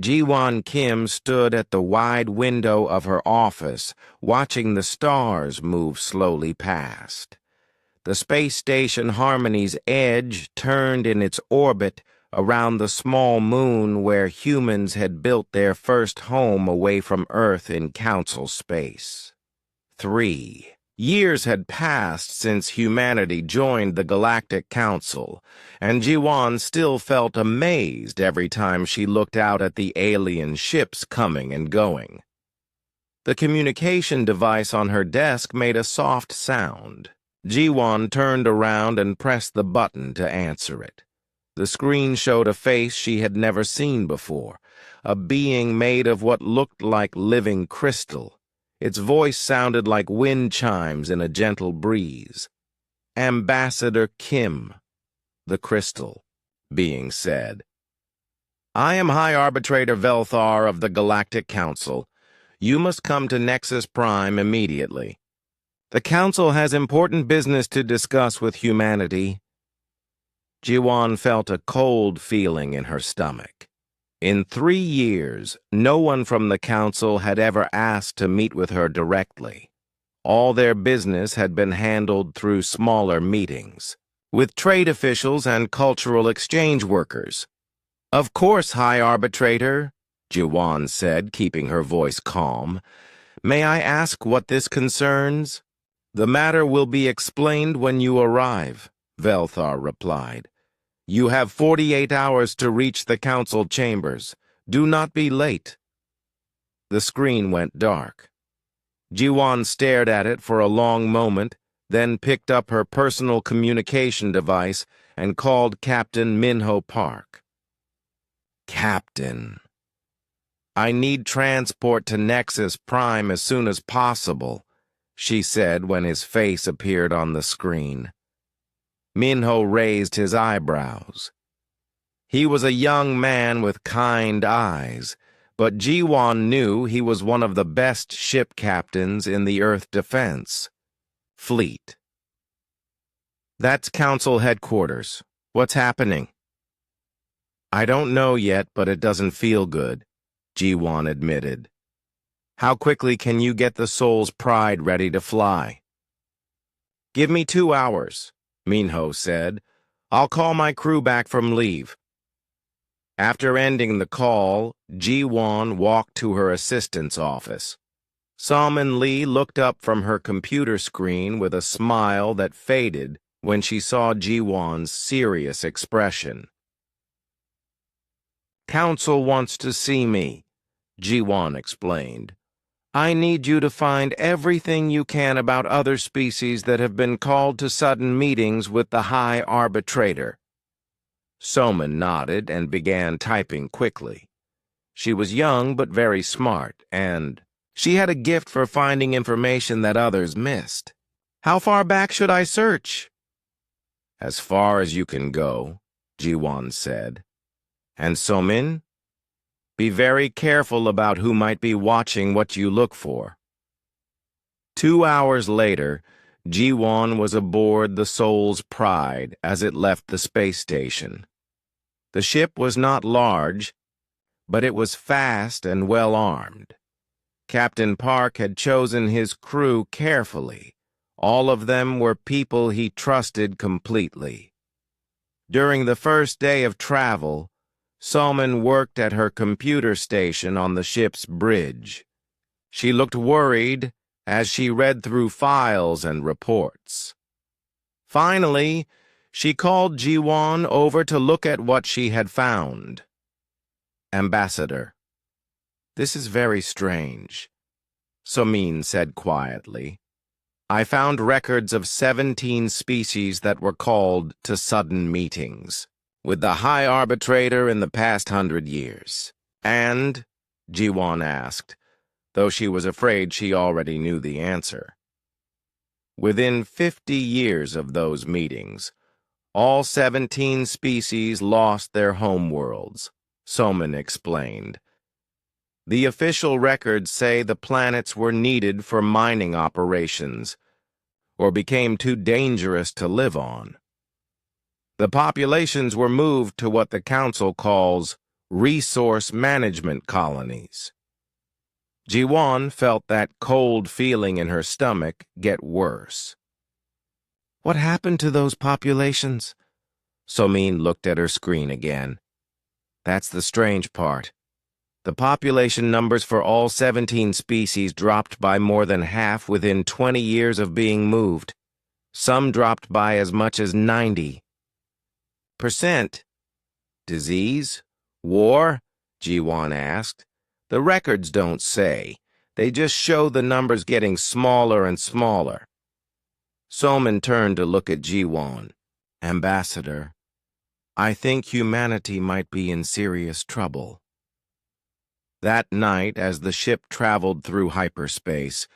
Ji-won Kim stood at the wide window of her office, watching the stars move slowly past. The space station Harmony's edge turned in its orbit around the small moon where humans had built their first home away from Earth in Council space. 3 years had passed since humanity joined the Galactic Council, and Ji-won still felt amazed every time she looked out at the alien ships coming and going. The communication device on her desk made a soft sound. Ji-won turned around and pressed the button to answer it. The screen showed a face she had never seen before, a being made of what looked like living crystal. Its voice sounded like wind chimes in a gentle breeze. "Ambassador Kim," the crystal being said. "I am High Arbitrator Velthar of the Galactic Council. You must come to Nexus Prime immediately. The Council has important business to discuss with humanity." Ji-won felt a cold feeling in her stomach. In 3 years, no one from the Council had ever asked to meet with her directly. All their business had been handled through smaller meetings, with trade officials and cultural exchange workers. "Of course, High Arbitrator," Ji-won said, keeping her voice calm. "May I ask what this concerns?" "The matter will be explained when you arrive," Velthar replied. "You have 48 hours to reach the council chambers. Do not be late." The screen went dark. Ji-won stared at it for a long moment, then picked up her personal communication device and called Captain Minho Park. "Captain, I need transport to Nexus Prime as soon as possible," she said when his face appeared on the screen. Minho raised his eyebrows. He was a young man with kind eyes, but Ji-won knew he was one of the best ship captains in the Earth Defense Fleet. "That's Council headquarters. What's happening?" "I don't know yet, but it doesn't feel good," Ji-won admitted. "How quickly can you get the Soul's Pride ready to fly?" "Give me 2 hours," Minho said. "I'll call my crew back from leave." After ending the call, Ji-won walked to her assistant's office. Salman Lee looked up from her computer screen with a smile that faded when she saw Ji-won's serious expression. "Council wants to see me," Ji-won explained. "I need you to find everything you can about other species that have been called to sudden meetings with the High Arbitrator." Soman nodded and began typing quickly. She was young but very smart, and she had a gift for finding information that others missed. "How far back should I search?" "As far as you can go," Ji-won said. "And Somin? Be very careful about who might be watching what you look for." 2 hours later, Ji-won was aboard the Soul's Pride as it left the space station. The ship was not large, but it was fast and well armed. Captain Park had chosen his crew carefully. All of them were people he trusted completely. During the first day of travel, Salman worked at her computer station on the ship's bridge. She looked worried as she read through files and reports. Finally, she called Ji-won over to look at what she had found. "Ambassador, this is very strange," Somin said quietly. "I found records of 17 species that were called to sudden meetings with the High Arbitrator in the past 100 years. And?" Ji-won asked, though she was afraid she already knew the answer. "Within 50 years of those meetings, all 17 species lost their homeworlds," Soman explained. "The official records say the planets were needed for mining operations, or became too dangerous to live on. The populations were moved to what the Council calls resource management colonies. Ji-won felt that cold feeling in her stomach get worse. What happened to those populations? So-min looked at her screen again. That's the strange part. The population numbers for all 17 species dropped by more than half within 20 years of being moved. Some dropped by as much as 90%. Disease? War? Ji-won asked. The records don't say. They just show the numbers getting smaller and smaller. So-min turned to look at Ji-won. Ambassador, I think humanity might be in serious trouble. That night, as the ship traveled through hyperspace,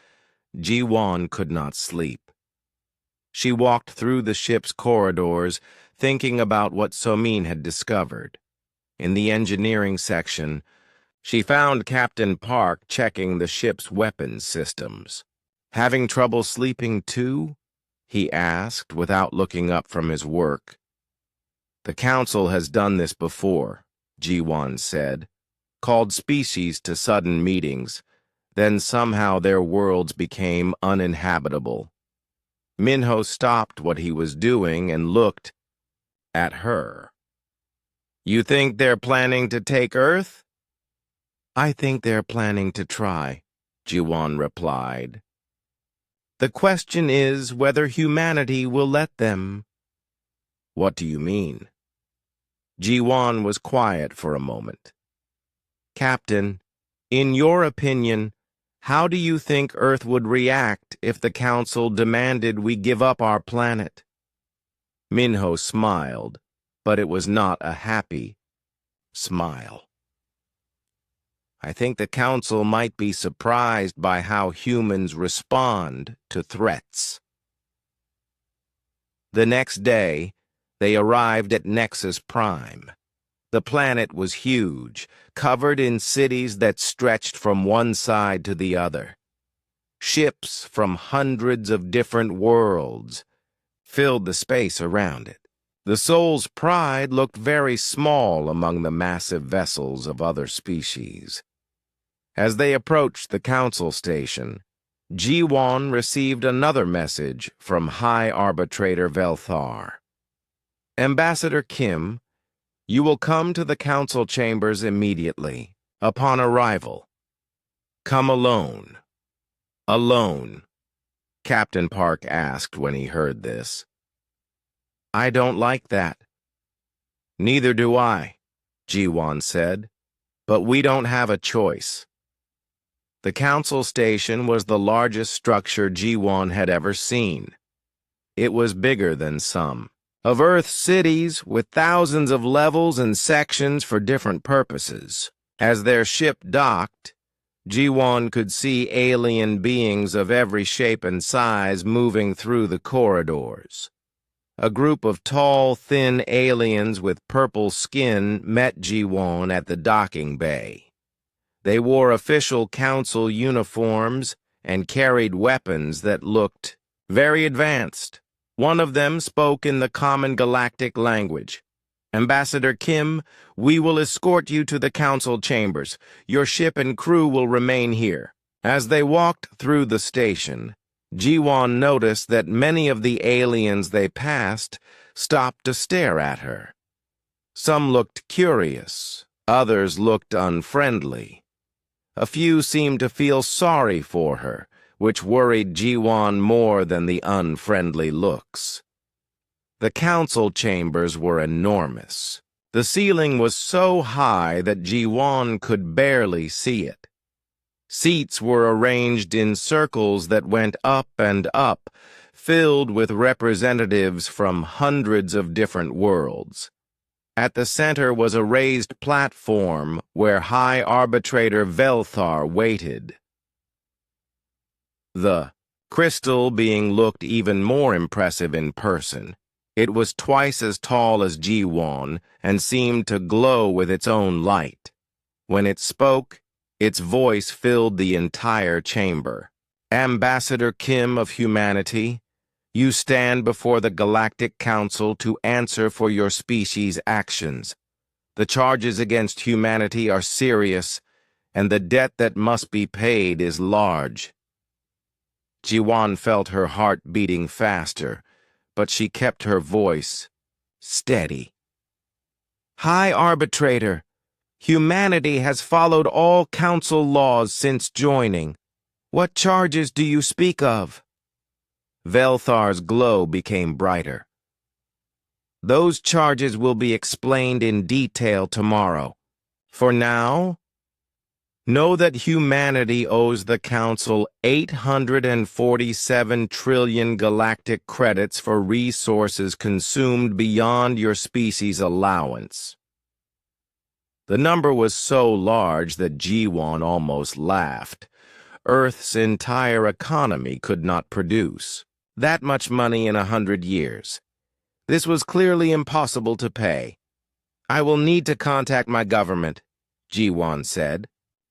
Ji-won could not sleep. She walked through the ship's corridors, thinking about what So-min had discovered. In the engineering section, she found Captain Park checking the ship's weapons systems. Having trouble sleeping too? He asked, without looking up from his work. The Council has done this before, Ji-won said. Called species to sudden meetings. Then somehow their worlds became uninhabitable. Minho stopped what he was doing and looked at her. You think they're planning to take Earth? I think they're planning to try, Ji-won replied. The question is whether humanity will let them. What do you mean? Ji-won was quiet for a moment. Captain, in your opinion, how do you think Earth would react if the Council demanded we give up our planet? Minho smiled, but it was not a happy smile. I think the Council might be surprised by how humans respond to threats. The next day, they arrived at Nexus Prime. The planet was huge, covered in cities that stretched from one side to the other. Ships from hundreds of different worlds filled the space around it. The Soul's Pride looked very small among the massive vessels of other species. As they approached the Council station, Ji-won received another message from High Arbitrator Velthar. Ambassador Kim, you will come to the Council chambers immediately, upon arrival. Come alone. Alone, Captain Park asked when he heard this. I don't like that. Neither do I, Ji-won said, but we don't have a choice. The Council station was the largest structure Ji-won had ever seen. It was bigger than some of Earth's cities, with thousands of levels and sections for different purposes. As their ship docked, Ji-won could see alien beings of every shape and size moving through the corridors. A group of tall, thin aliens with purple skin met Ji-won at the docking bay. They wore official Council uniforms and carried weapons that looked very advanced. One of them spoke in the common galactic language. Ambassador Kim, we will escort you to the Council chambers. Your ship and crew will remain here. As they walked through the station, Ji-won noticed that many of the aliens they passed stopped to stare at her. Some looked curious, others looked unfriendly. A few seemed to feel sorry for her, which worried Ji-won more than the unfriendly looks. The Council chambers were enormous. The ceiling was so high that Ji-won could barely see it. Seats were arranged in circles that went up and up, filled with representatives from hundreds of different worlds. At the center was a raised platform where High Arbitrator Velthar waited. The crystal being looked even more impressive in person. It was twice as tall as Ji-won and seemed to glow with its own light. When it spoke, its voice filled the entire chamber. Ambassador Kim of humanity, you stand before the Galactic Council to answer for your species' actions. The charges against humanity are serious, and the debt that must be paid is large. Jiwan felt her heart beating faster, but she kept her voice steady. High Arbitrator, humanity has followed all council laws since joining. What charges do you speak of? Velthar's glow became brighter. Those charges will be explained in detail tomorrow. For now, know that humanity owes the Council 847 trillion galactic credits for resources consumed beyond your species' allowance. The number was so large that Jiwan almost laughed. Earth's entire economy could not produce that much money in 100 years. This was clearly impossible to pay. I will need to contact my government, Jiwan said.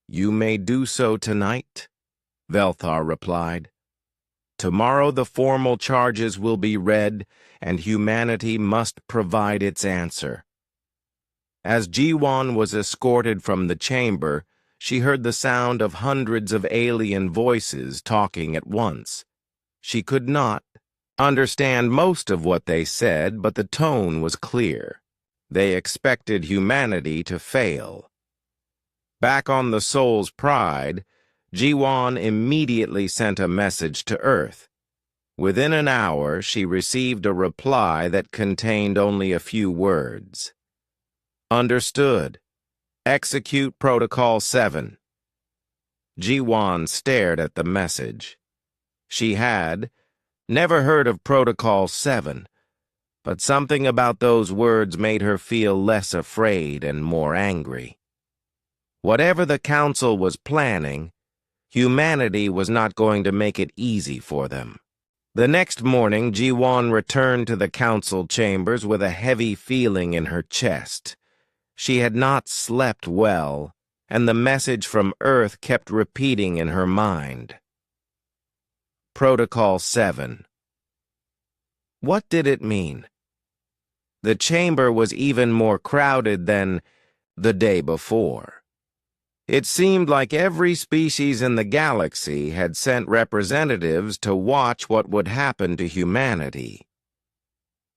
You may do so tonight, Velthar replied. Tomorrow the formal charges will be read, and humanity must provide its answer. As Jiwan was escorted from the chamber, she heard the sound of hundreds of alien voices talking at once. She could not understand most of what they said, but the tone was clear. They expected humanity to fail. Back on the Soul's Pride, Jiwan immediately sent a message to Earth. Within an hour, she received a reply that contained only a few words. Understood. Execute Protocol 7. Jiwan stared at the message. She had never heard of Protocol 7, but something about those words made her feel less afraid and more angry. Whatever the Council was planning, humanity was not going to make it easy for them. The next morning, Jiwan returned to the Council chambers with a heavy feeling in her chest. She had not slept well, and the message from Earth kept repeating in her mind. Protocol 7. What did it mean? The chamber was even more crowded than the day before. It seemed like every species in the galaxy had sent representatives to watch what would happen to humanity.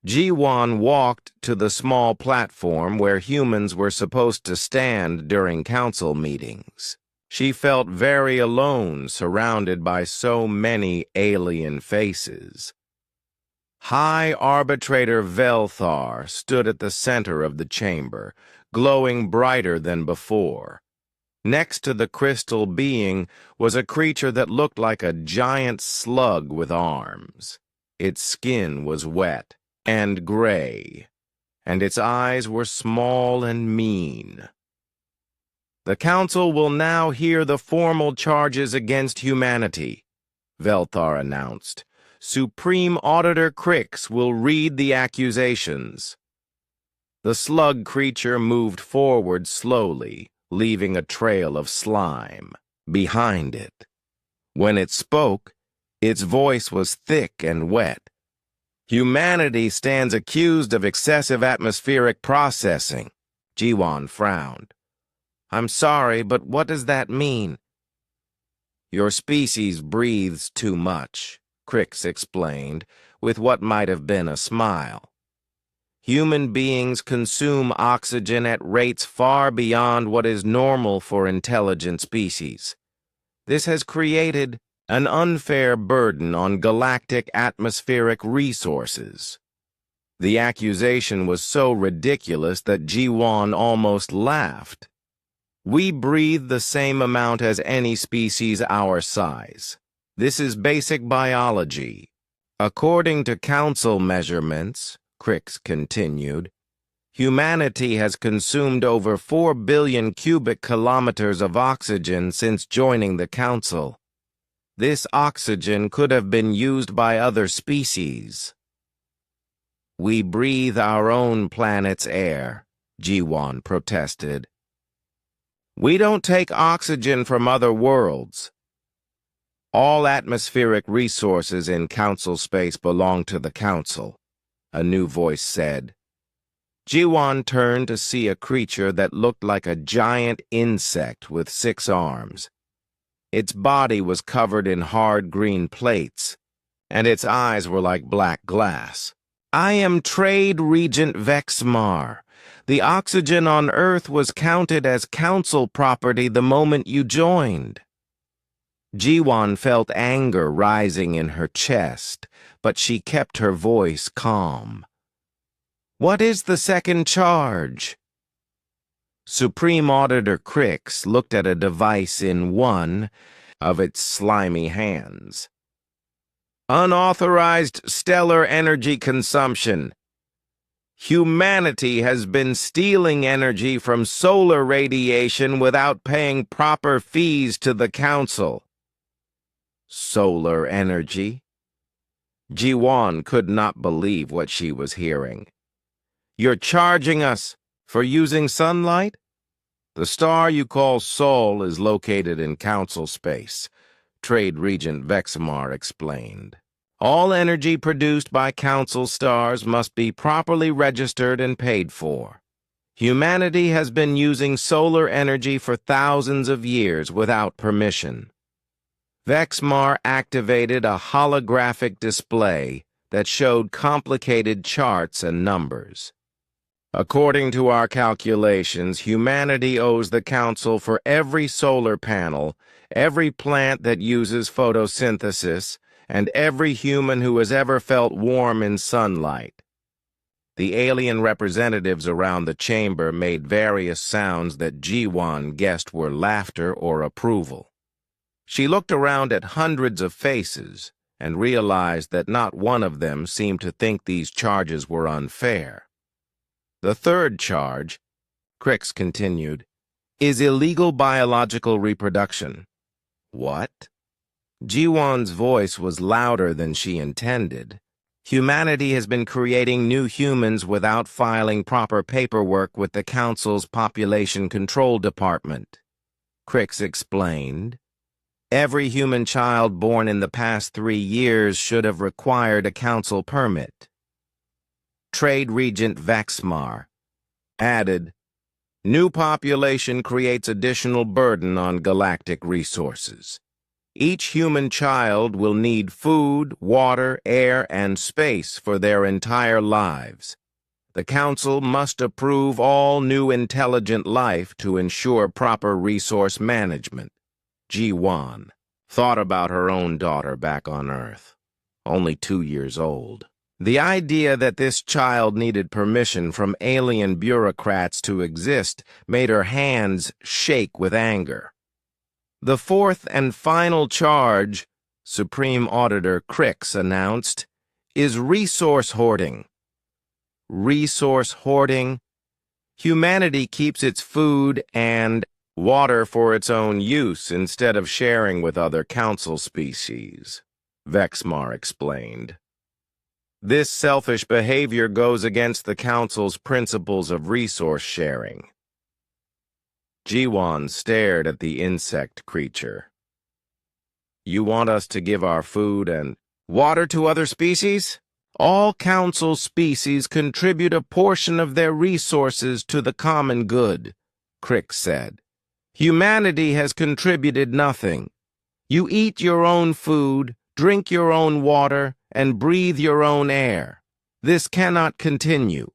Jiwan walked to the small platform where humans were supposed to stand during council meetings. She felt very alone, surrounded by so many alien faces. High Arbitrator Velthar stood at the center of the chamber, glowing brighter than before. Next to the crystal being was a creature that looked like a giant slug with arms. Its skin was wet and gray, and its eyes were small and mean. The Council will now hear the formal charges against humanity, Velthar announced. Supreme Auditor Crix will read the accusations. The slug creature moved forward slowly, leaving a trail of slime behind it. When it spoke, its voice was thick and wet. Humanity stands accused of excessive atmospheric processing. Jiwan frowned. I'm sorry, but what does that mean? Your species breathes too much, Crix explained, with what might have been a smile. Human beings consume oxygen at rates far beyond what is normal for intelligent species. This has created an unfair burden on galactic atmospheric resources. The accusation was so ridiculous that Jiwan almost laughed. We breathe the same amount as any species our size. This is basic biology. According to Council measurements, Crix continued, humanity has consumed over 4 billion cubic kilometers of oxygen since joining the Council. This oxygen could have been used by other species. We breathe our own planet's air, Jiwan protested. We don't take oxygen from other worlds. All atmospheric resources in Council space belong to the Council, a new voice said. Jiwan turned to see a creature that looked like a giant insect with 6 arms. Its body was covered in hard green plates, and its eyes were like black glass. "I am Trade Regent Vexmar. The oxygen on Earth was counted as council property the moment you joined." Jiwan felt anger rising in her chest, but she kept her voice calm. "What is the second charge?" Supreme Auditor Crix looked at a device in one of its slimy hands. "Unauthorized stellar energy consumption. Humanity has been stealing energy from solar radiation without paying proper fees to the Council." Solar energy? Jiwan could not believe what she was hearing. "You're charging us for using sunlight?" "The star you call Sol is located in Council space," Trade Regent Vexmar explained. "All energy produced by Council stars must be properly registered and paid for. Humanity has been using solar energy for thousands of years without permission." Vexmar activated a holographic display that showed complicated charts and numbers. "According to our calculations, humanity owes the Council for every solar panel, every plant that uses photosynthesis, and every human who has ever felt warm in sunlight." The alien representatives around the chamber made various sounds that Jiwan guessed were laughter or approval. She looked around at hundreds of faces and realized that not one of them seemed to think these charges were unfair. "The third charge," Crix continued, "is illegal biological reproduction." "What?" Jiwan's voice was louder than she intended. "Humanity has been creating new humans without filing proper paperwork with the Council's Population Control Department," Crix explained. "Every human child born in the past 3 years should have required a Council permit." Trade Regent Vexmar added, "New population creates additional burden on galactic resources. Each human child will need food, water, air, and space for their entire lives. The Council must approve all new intelligent life to ensure proper resource management." Jiwan thought about her own daughter back on Earth, only 2 years old. The idea that this child needed permission from alien bureaucrats to exist made her hands shake with anger. "The fourth and final charge," Supreme Auditor Crix announced, "is resource hoarding." Resource hoarding? Humanity keeps its food and water for its own use instead of sharing with other Council species, Vexmar explained. "This selfish behavior goes against the Council's principles of resource sharing." Jiwan stared at the insect creature. "You want us to give our food and water to other species? All Council species contribute a portion of their resources to the common good," Crix said. "Humanity has contributed nothing. You eat your own food, drink your own water, and breathe your own air. This cannot continue."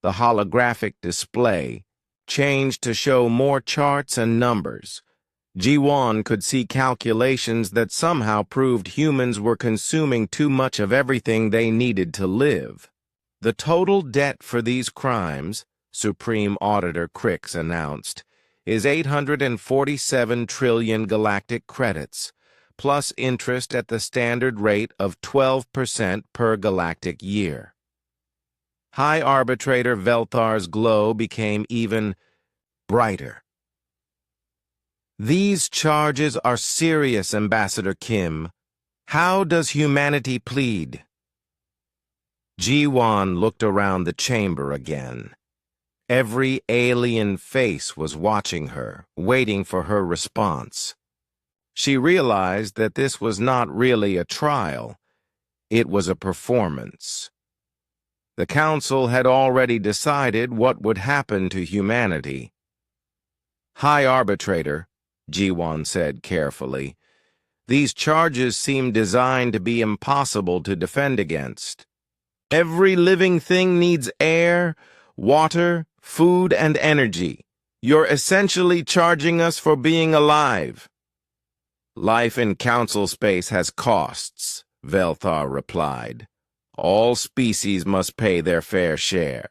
The holographic display changed to show more charts and numbers. Jiwan could see calculations that somehow proved humans were consuming too much of everything they needed to live. "The total debt for these crimes," Supreme Auditor Crix announced, "is 847 trillion galactic credits, plus interest at the standard rate of 12% per galactic year." High Arbitrator Velthar's glow became even brighter. "These charges are serious, Ambassador Kim. How does humanity plead?" Jiwan looked around the chamber again. Every alien face was watching her, waiting for her response. She realized that this was not really a trial. It was a performance. The Council had already decided what would happen to humanity. "High Arbitrator," Jiwan said carefully, "these charges seem designed to be impossible to defend against. Every living thing needs air, water, food, and energy. You're essentially charging us for being alive." "Life in Council space has costs," Velthar replied. "All species must pay their fair share."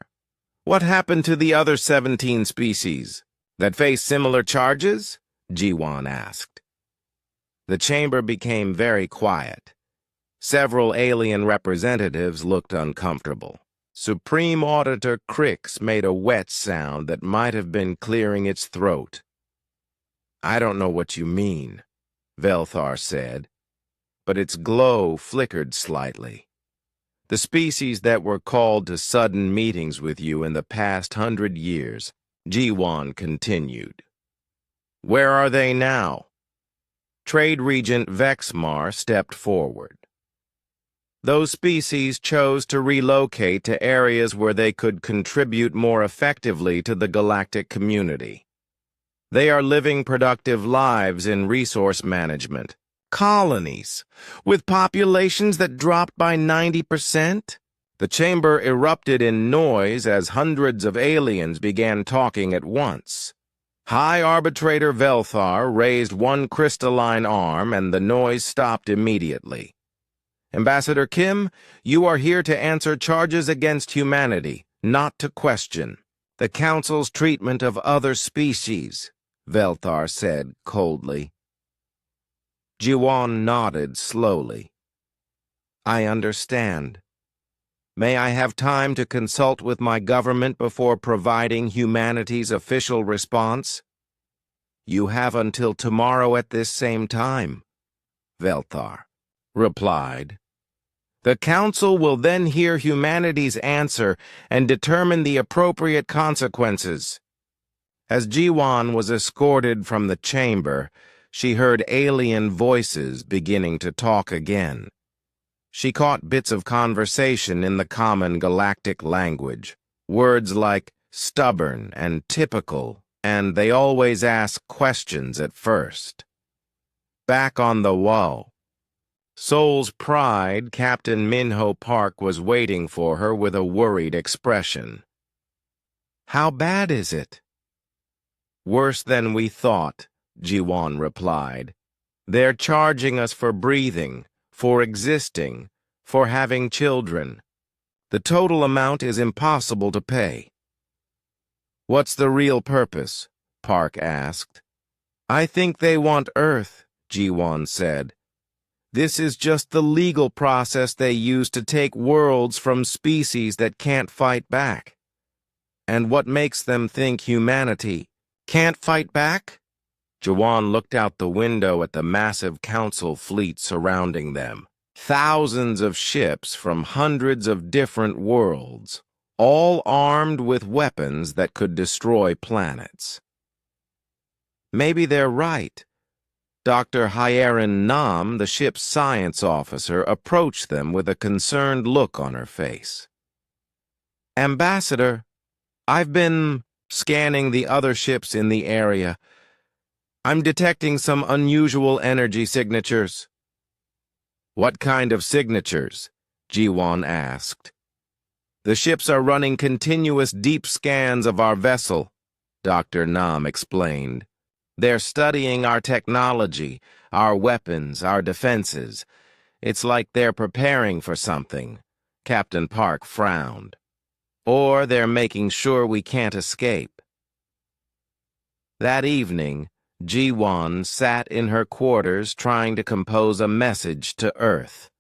"What happened to the other 17 species that face similar charges?" Jiwan asked. The chamber became very quiet. Several alien representatives looked uncomfortable. Supreme Auditor Crix made a wet sound that might have been clearing its throat. "I don't know what you mean," Velthar said, but its glow flickered slightly. "The species that were called to sudden meetings with you in the past 100 years, Jiwan continued. "Where are they now?" Trade Regent Vexmar stepped forward. "Those species chose to relocate to areas where they could contribute more effectively to the galactic community. They are living productive lives in resource management. Colonies, with populations that dropped by 90%? The chamber erupted in noise as hundreds of aliens began talking at once. High Arbitrator Velthar raised one crystalline arm and the noise stopped immediately. "Ambassador Kim, you are here to answer charges against humanity, not to question the Council's treatment of other species," Velthar said coldly. Jiwan nodded slowly. "I understand. May I have time to consult with my government before providing humanity's official response?" "You have until tomorrow at this same time," Velthar replied. "The Council will then hear humanity's answer and determine the appropriate consequences." As Jiwan was escorted from the chamber, she heard alien voices beginning to talk again. She caught bits of conversation in the common galactic language, words like stubborn and typical, and they always ask questions at first. Back on the wall, Soul's Pride, Captain Minho Park was waiting for her with a worried expression. "How bad is it?" "Worse than we thought," Jiwan replied. "They're charging us for breathing, for existing, for having children. The total amount is impossible to pay." "What's the real purpose?" Park asked. "I think they want Earth," Jiwan said. "This is just the legal process they use to take worlds from species that can't fight back." "And what makes them think humanity can't fight back?" Jiwan looked out the window at the massive Council fleet surrounding them. Thousands of ships from hundreds of different worlds, all armed with weapons that could destroy planets. "Maybe they're right." Dr. Hyerin Nam, the ship's science officer, approached them with a concerned look on her face. "Ambassador, I've been scanning the other ships in the area. I'm detecting some unusual energy signatures." "What kind of signatures?" Jiwan asked. "The ships are running continuous deep scans of our vessel," Dr. Nam explained. "They're studying our technology, our weapons, our defenses. It's like they're preparing for something." Captain Park frowned. "Or they're making sure we can't escape." That evening, Jiwan sat in her quarters trying to compose a message to Earth.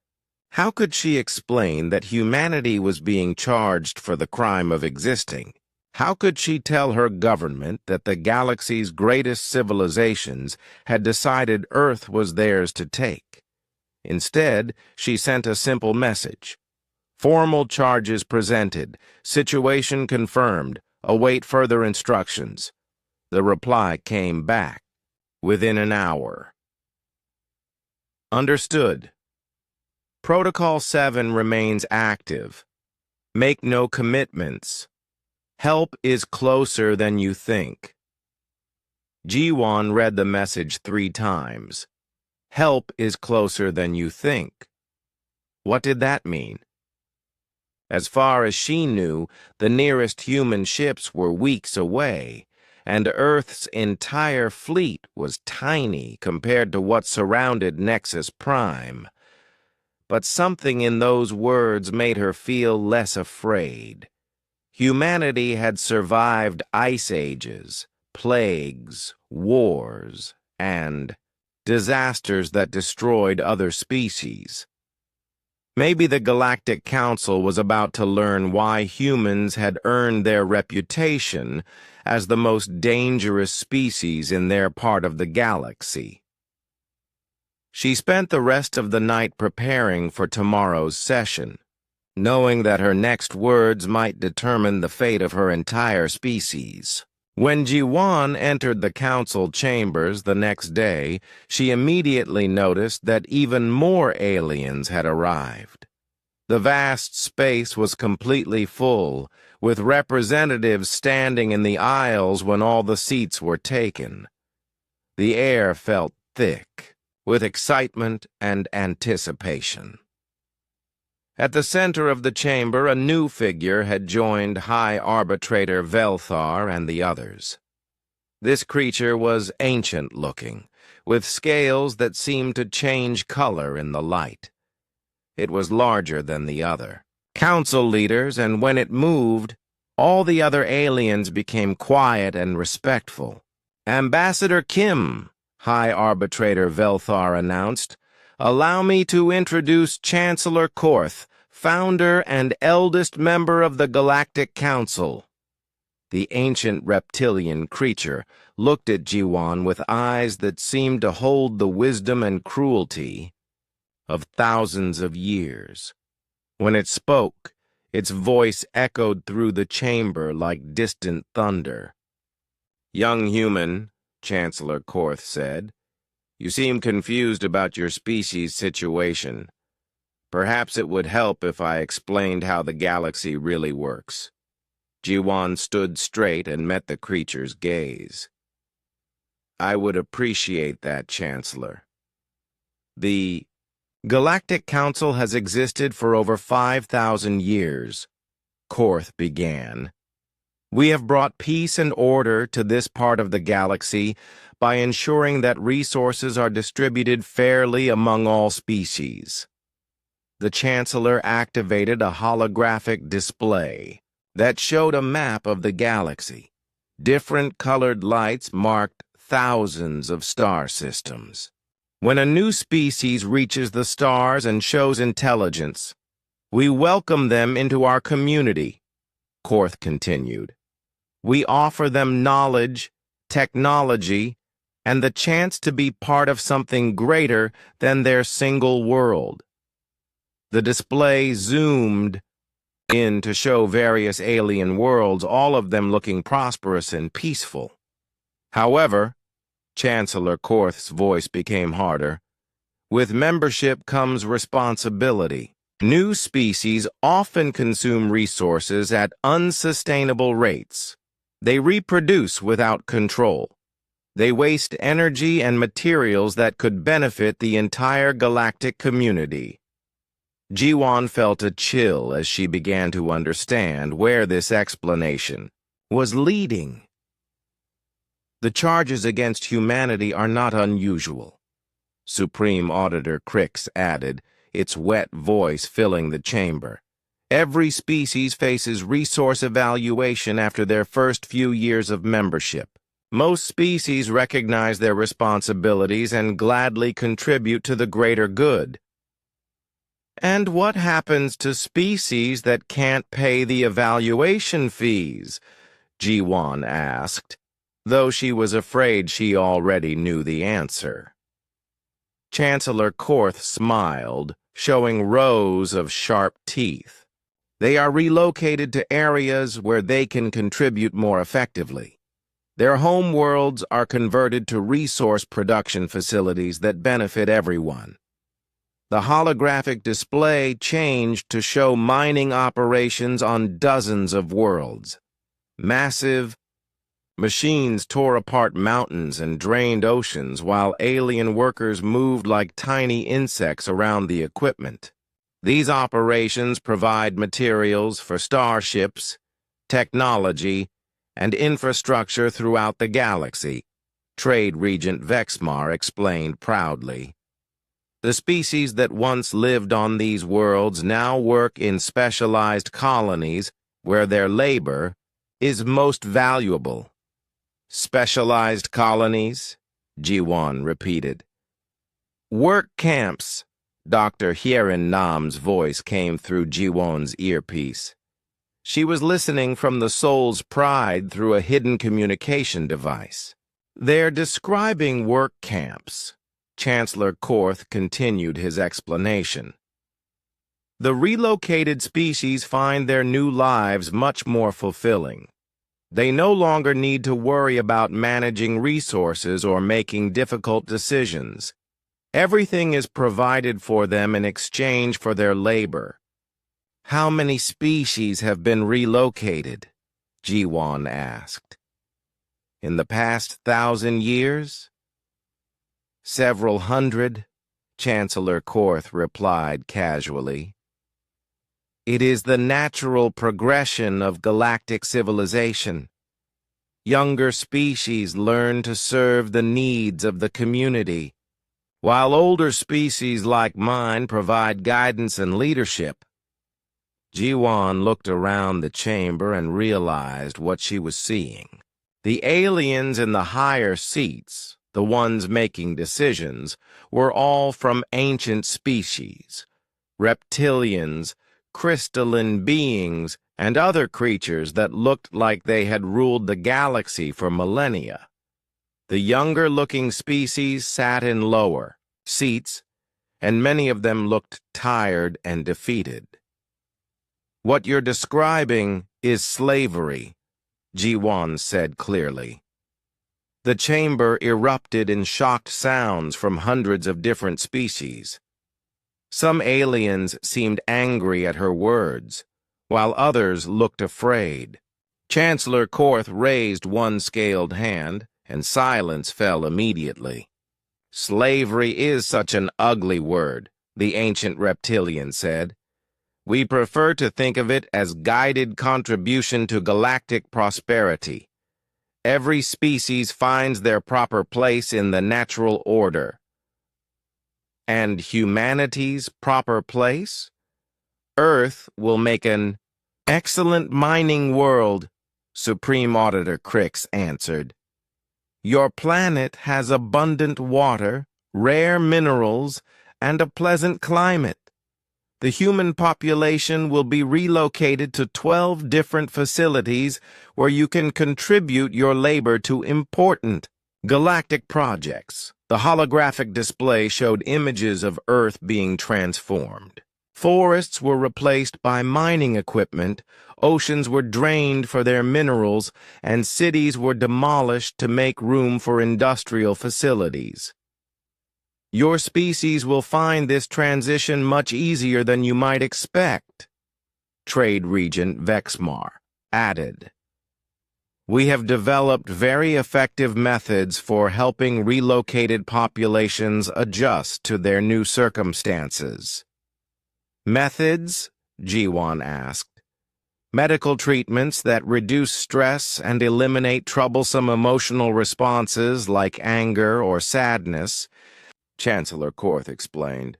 How could she explain that humanity was being charged for the crime of existing? How could she tell her government that the galaxy's greatest civilizations had decided Earth was theirs to take? Instead, she sent a simple message. "Formal charges presented. Situation confirmed. Await further instructions." The reply came back within an hour. "Understood. Protocol 7 remains active. Make no commitments. Help is closer than you think. Ji-won read the message 3 times. Help is closer than you think. What did that mean? As far as she knew, the nearest human ships were weeks away, and Earth's entire fleet was tiny compared to what surrounded Nexus Prime. But something in those words made her feel less afraid. Humanity had survived ice ages, plagues, wars, and disasters that destroyed other species. Maybe the Galactic Council was about to learn why humans had earned their reputation as the most dangerous species in their part of the galaxy. She spent the rest of the night preparing for tomorrow's session, knowing that her next words might determine the fate of her entire species. When Ji-won entered the council chambers the next day, she immediately noticed that even more aliens had arrived. The vast space was completely full, with representatives standing in the aisles when all the seats were taken. The air felt thick, with excitement and anticipation. At the center of the chamber, a new figure had joined High Arbitrator Velthar and the others. This creature was ancient-looking, with scales that seemed to change color in the light. It was larger than the other council leaders, and when it moved, all the other aliens became quiet and respectful. "Ambassador Kim," High Arbitrator Velthar announced, "allow me to introduce Chancellor Korth, founder and eldest member of the Galactic Council." The ancient reptilian creature looked at Ji-won with eyes that seemed to hold the wisdom and cruelty of thousands of years. When it spoke, its voice echoed through the chamber like distant thunder. "Young human," Chancellor Korth said, "you seem confused about your species' situation. Perhaps it would help if I explained how the galaxy really works." Ji-won stood straight and met the creature's gaze. "I would appreciate that, Chancellor. The Galactic Council has existed for over 5,000 years, Korth began. "We have brought peace and order to this part of the galaxy by ensuring that resources are distributed fairly among all species." The Chancellor activated a holographic display that showed a map of the galaxy. Different colored lights marked thousands of star systems. "When a new species reaches the stars and shows intelligence, we welcome them into our community," Korth continued. "We offer them knowledge, technology, and the chance to be part of something greater than their single world." The display zoomed in to show various alien worlds, all of them looking prosperous and peaceful. However, Chancellor Korth's voice became harder. "With membership comes responsibility. New species often consume resources at unsustainable rates. They reproduce without control. They waste energy and materials that could benefit the entire galactic community." Ji-won felt a chill as she began to understand where this explanation was leading. "The charges against humanity are not unusual," Supreme Auditor Crix added, its wet voice filling the chamber. "Every species faces resource evaluation after their first few years of membership. Most species recognize their responsibilities and gladly contribute to the greater good." "And what happens to species that can't pay the evaluation fees?" Ji-won asked, though she was afraid she already knew the answer. Chancellor Korth smiled, showing rows of sharp teeth. "They are relocated to areas where they can contribute more effectively. Their home worlds are converted to resource production facilities that benefit everyone." The holographic display changed to show mining operations on dozens of worlds. Massive machines tore apart mountains and drained oceans while alien workers moved like tiny insects around the equipment. These operations provide materials for starships, technology, and infrastructure throughout the galaxy, Trade Regent Vexmar explained proudly. The species that once lived on these worlds now work in specialized colonies where their labor is most valuable. Specialized colonies? Jiwon repeated. Work camps. Dr. Hierin Nam's voice came through Jiwon's earpiece. She was listening from the soul's pride through a hidden communication device. They're describing work camps. Chancellor Korth continued his explanation. The relocated species find their new lives much more fulfilling. They no longer need to worry about managing resources or making difficult decisions. Everything is provided for them in exchange for their labor. How many species have been relocated? Jiwon asked. In the past 1,000 years? Several hundred, Chancellor Korth replied casually. It is the natural progression of galactic civilization. Younger species learn to serve the needs of the community, while older species like mine provide guidance and leadership. Jiwon looked around the chamber and realized what she was seeing. The aliens in the higher seats, the ones making decisions, were all from ancient species, reptilians, crystalline beings, and other creatures that looked like they had ruled the galaxy for millennia. The younger-looking species sat in lower seats, and many of them looked tired and defeated. What you're describing is slavery, Jiwon said clearly. The chamber erupted in shocked sounds from hundreds of different species. Some aliens seemed angry at her words, while others looked afraid. Chancellor Korth raised one scaled hand, and silence fell immediately. Slavery is such an ugly word, the ancient reptilian said. We prefer to think of it as guided contribution to galactic prosperity. Every species finds their proper place in the natural order. And humanity's proper place? Earth will make an excellent mining world, Supreme Auditor Crix answered. Your planet has abundant water, rare minerals, and a pleasant climate. The human population will be relocated to 12 different facilities where you can contribute your labor to important galactic projects. The holographic display showed images of Earth being transformed. Forests were replaced by mining equipment, oceans were drained for their minerals, and cities were demolished to make room for industrial facilities. Your species will find this transition much easier than you might expect, Trade Regent Vexmar added. We have developed very effective methods for helping relocated populations adjust to their new circumstances. Methods? Jiwon asked. Medical treatments that reduce stress and eliminate troublesome emotional responses like anger or sadness, Chancellor Korth explained.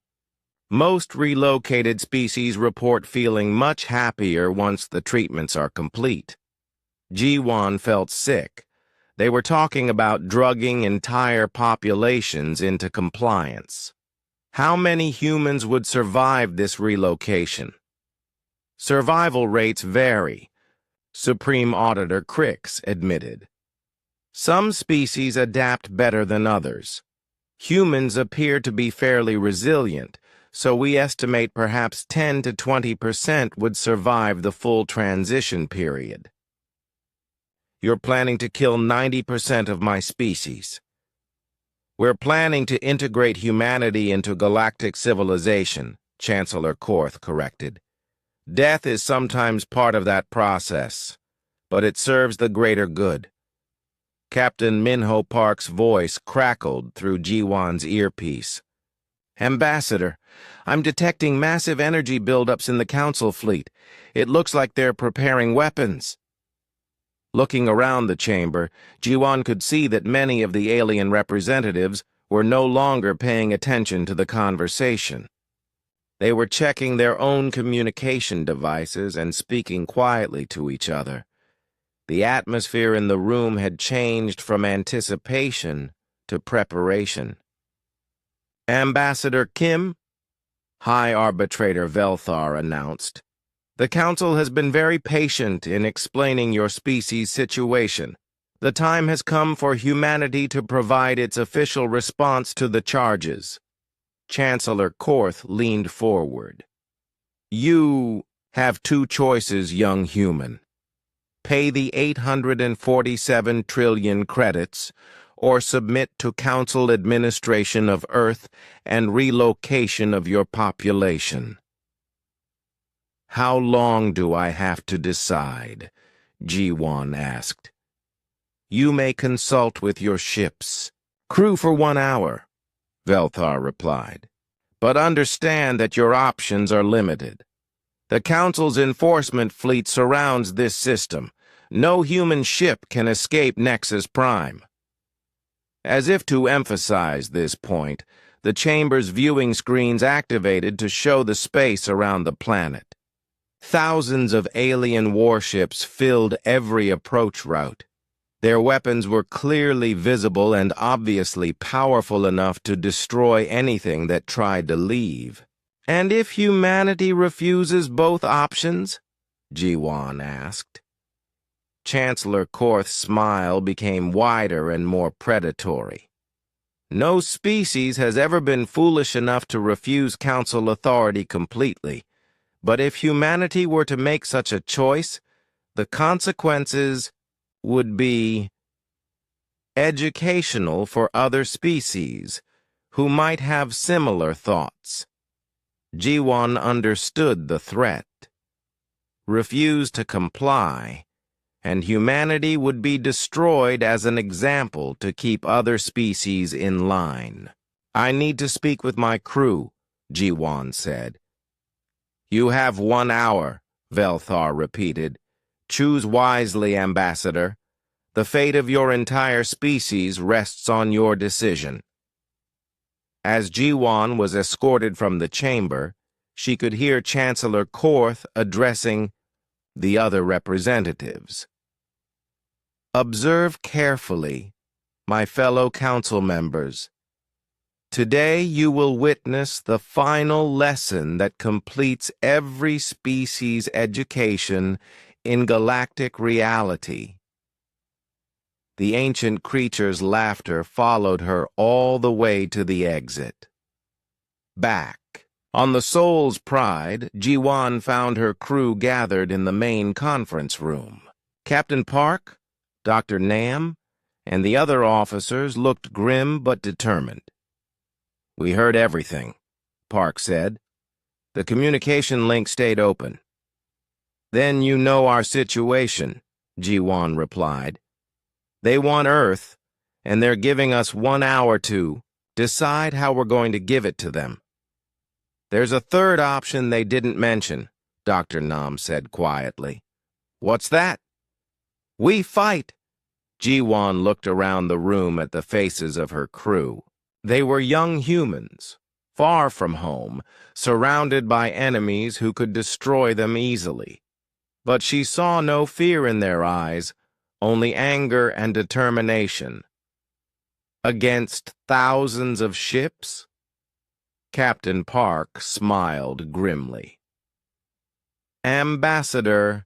Most relocated species report feeling much happier once the treatments are complete. Jiwon felt sick. They were talking about drugging entire populations into compliance. How many humans would survive this relocation? Survival rates vary, Supreme Auditor Crix admitted. Some species adapt better than others. Humans appear to be fairly resilient, so we estimate perhaps 10 to 20% would survive the full transition period. You're planning to kill 90% of my species. We're planning to integrate humanity into galactic civilization, Chancellor Korth corrected. Death is sometimes part of that process, but it serves the greater good. Captain Minho Park's voice crackled through Jiwan's earpiece. Ambassador, I'm detecting massive energy buildups in the Council fleet. It looks like they're preparing weapons. Looking around the chamber, Jiwan could see that many of the alien representatives were no longer paying attention to the conversation. They were checking their own communication devices and speaking quietly to each other. The atmosphere in the room had changed from anticipation to preparation. Ambassador Kim, High Arbitrator Velthar announced, the Council has been very patient in explaining your species' situation. The time has come for humanity to provide its official response to the charges. Chancellor Korth leaned forward. You have two choices, young human. Pay the 847 trillion credits, or submit to Council administration of Earth and relocation of your population. How long do I have to decide? Jiwan asked. You may consult with your ship's crew for 1 hour, Velthar replied. But understand that your options are limited. The Council's enforcement fleet surrounds this system. No human ship can escape Nexus Prime. As if to emphasize this point, the chamber's viewing screens activated to show the space around the planet. Thousands of alien warships filled every approach route. Their weapons were clearly visible and obviously powerful enough to destroy anything that tried to leave. And if humanity refuses both options? Jiwan asked. Chancellor Korth's smile became wider and more predatory. No species has ever been foolish enough to refuse Council authority completely. But if humanity were to make such a choice, the consequences would be educational for other species who might have similar thoughts. Jiwan understood the threat, refused to comply, and humanity would be destroyed as an example to keep other species in line. I need to speak with my crew, Jiwan said. You have 1 hour, Velthar repeated. Choose wisely, Ambassador. The fate of your entire species rests on your decision. As Jiwan was escorted from the chamber, she could hear Chancellor Korth addressing the other representatives. Observe carefully, my fellow council members. Today you will witness the final lesson that completes every species' education in galactic reality. The ancient creature's laughter followed her all the way to the exit. Back. On the Soul's Pride, Jiwan found her crew gathered in the main conference room. Captain Park, Dr. Nam, and the other officers looked grim but determined. We heard everything, Park said. The communication link stayed open. Then you know our situation, Jiwan replied. They want Earth, and they're giving us 1 hour to decide how we're going to give it to them. There's a third option they didn't mention, Dr. Nam said quietly. What's that? We fight. Jiwan looked around the room at the faces of her crew. They were young humans, far from home, surrounded by enemies who could destroy them easily. But she saw no fear in their eyes, only anger and determination. Against thousands of ships? Captain Park smiled grimly. Ambassador,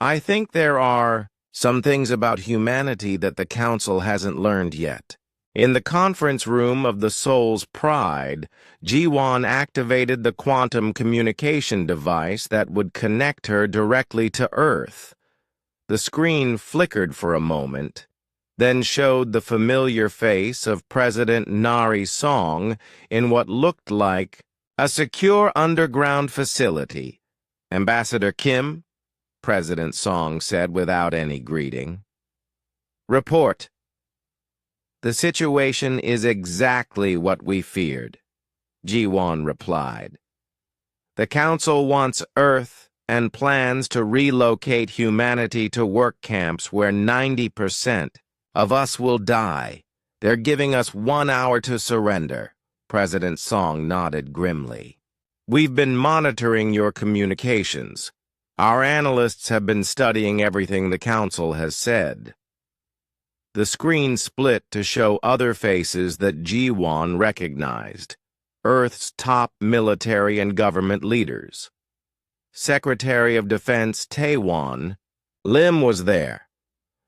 I think there are some things about humanity that the Council hasn't learned yet. In the conference room of the Soul's Pride, Jiwan activated the quantum communication device that would connect her directly to Earth. The screen flickered for a moment, then showed the familiar face of President Nari Song in what looked like a secure underground facility. "Ambassador Kim," President Song said without any greeting. "Report." "The situation is exactly what we feared," Ji-won replied. "The Council wants Earth and plans to relocate humanity to work camps where 90% of us will die. They're giving us 1 hour to surrender." President Song nodded grimly. "We've been monitoring your communications. Our analysts have been studying everything the Council has said." The screen split to show other faces that Ji-won recognized. Earth's top military and government leaders. Secretary of Defense Tae-won Lim was there,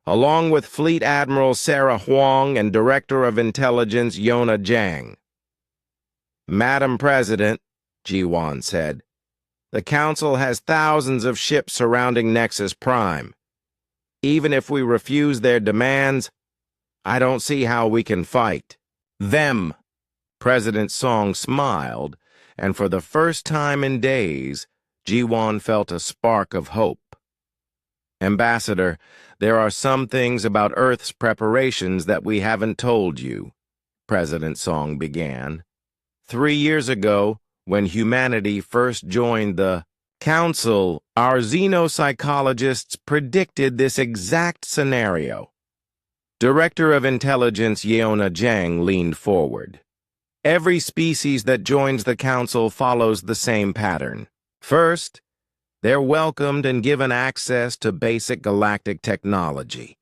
along with Fleet Admiral Sarah Huang and Director of Intelligence Yona Jang. "Madam President," Ji-won said, "the Council has thousands of ships surrounding Nexus Prime. Even if we refuse their demands, I don't see how we can fight them." President Song smiled, and for the first time in days, Ji-won felt a spark of hope. "Ambassador, there are some things about Earth's preparations that we haven't told you," President Song began. 3 years ago, when humanity first joined the Council, our xenopsychologists predicted this exact scenario. Director of Intelligence Yeona Jang leaned forward. "Every species that joins the Council follows the same pattern. First, they're welcomed and given access to basic galactic technology.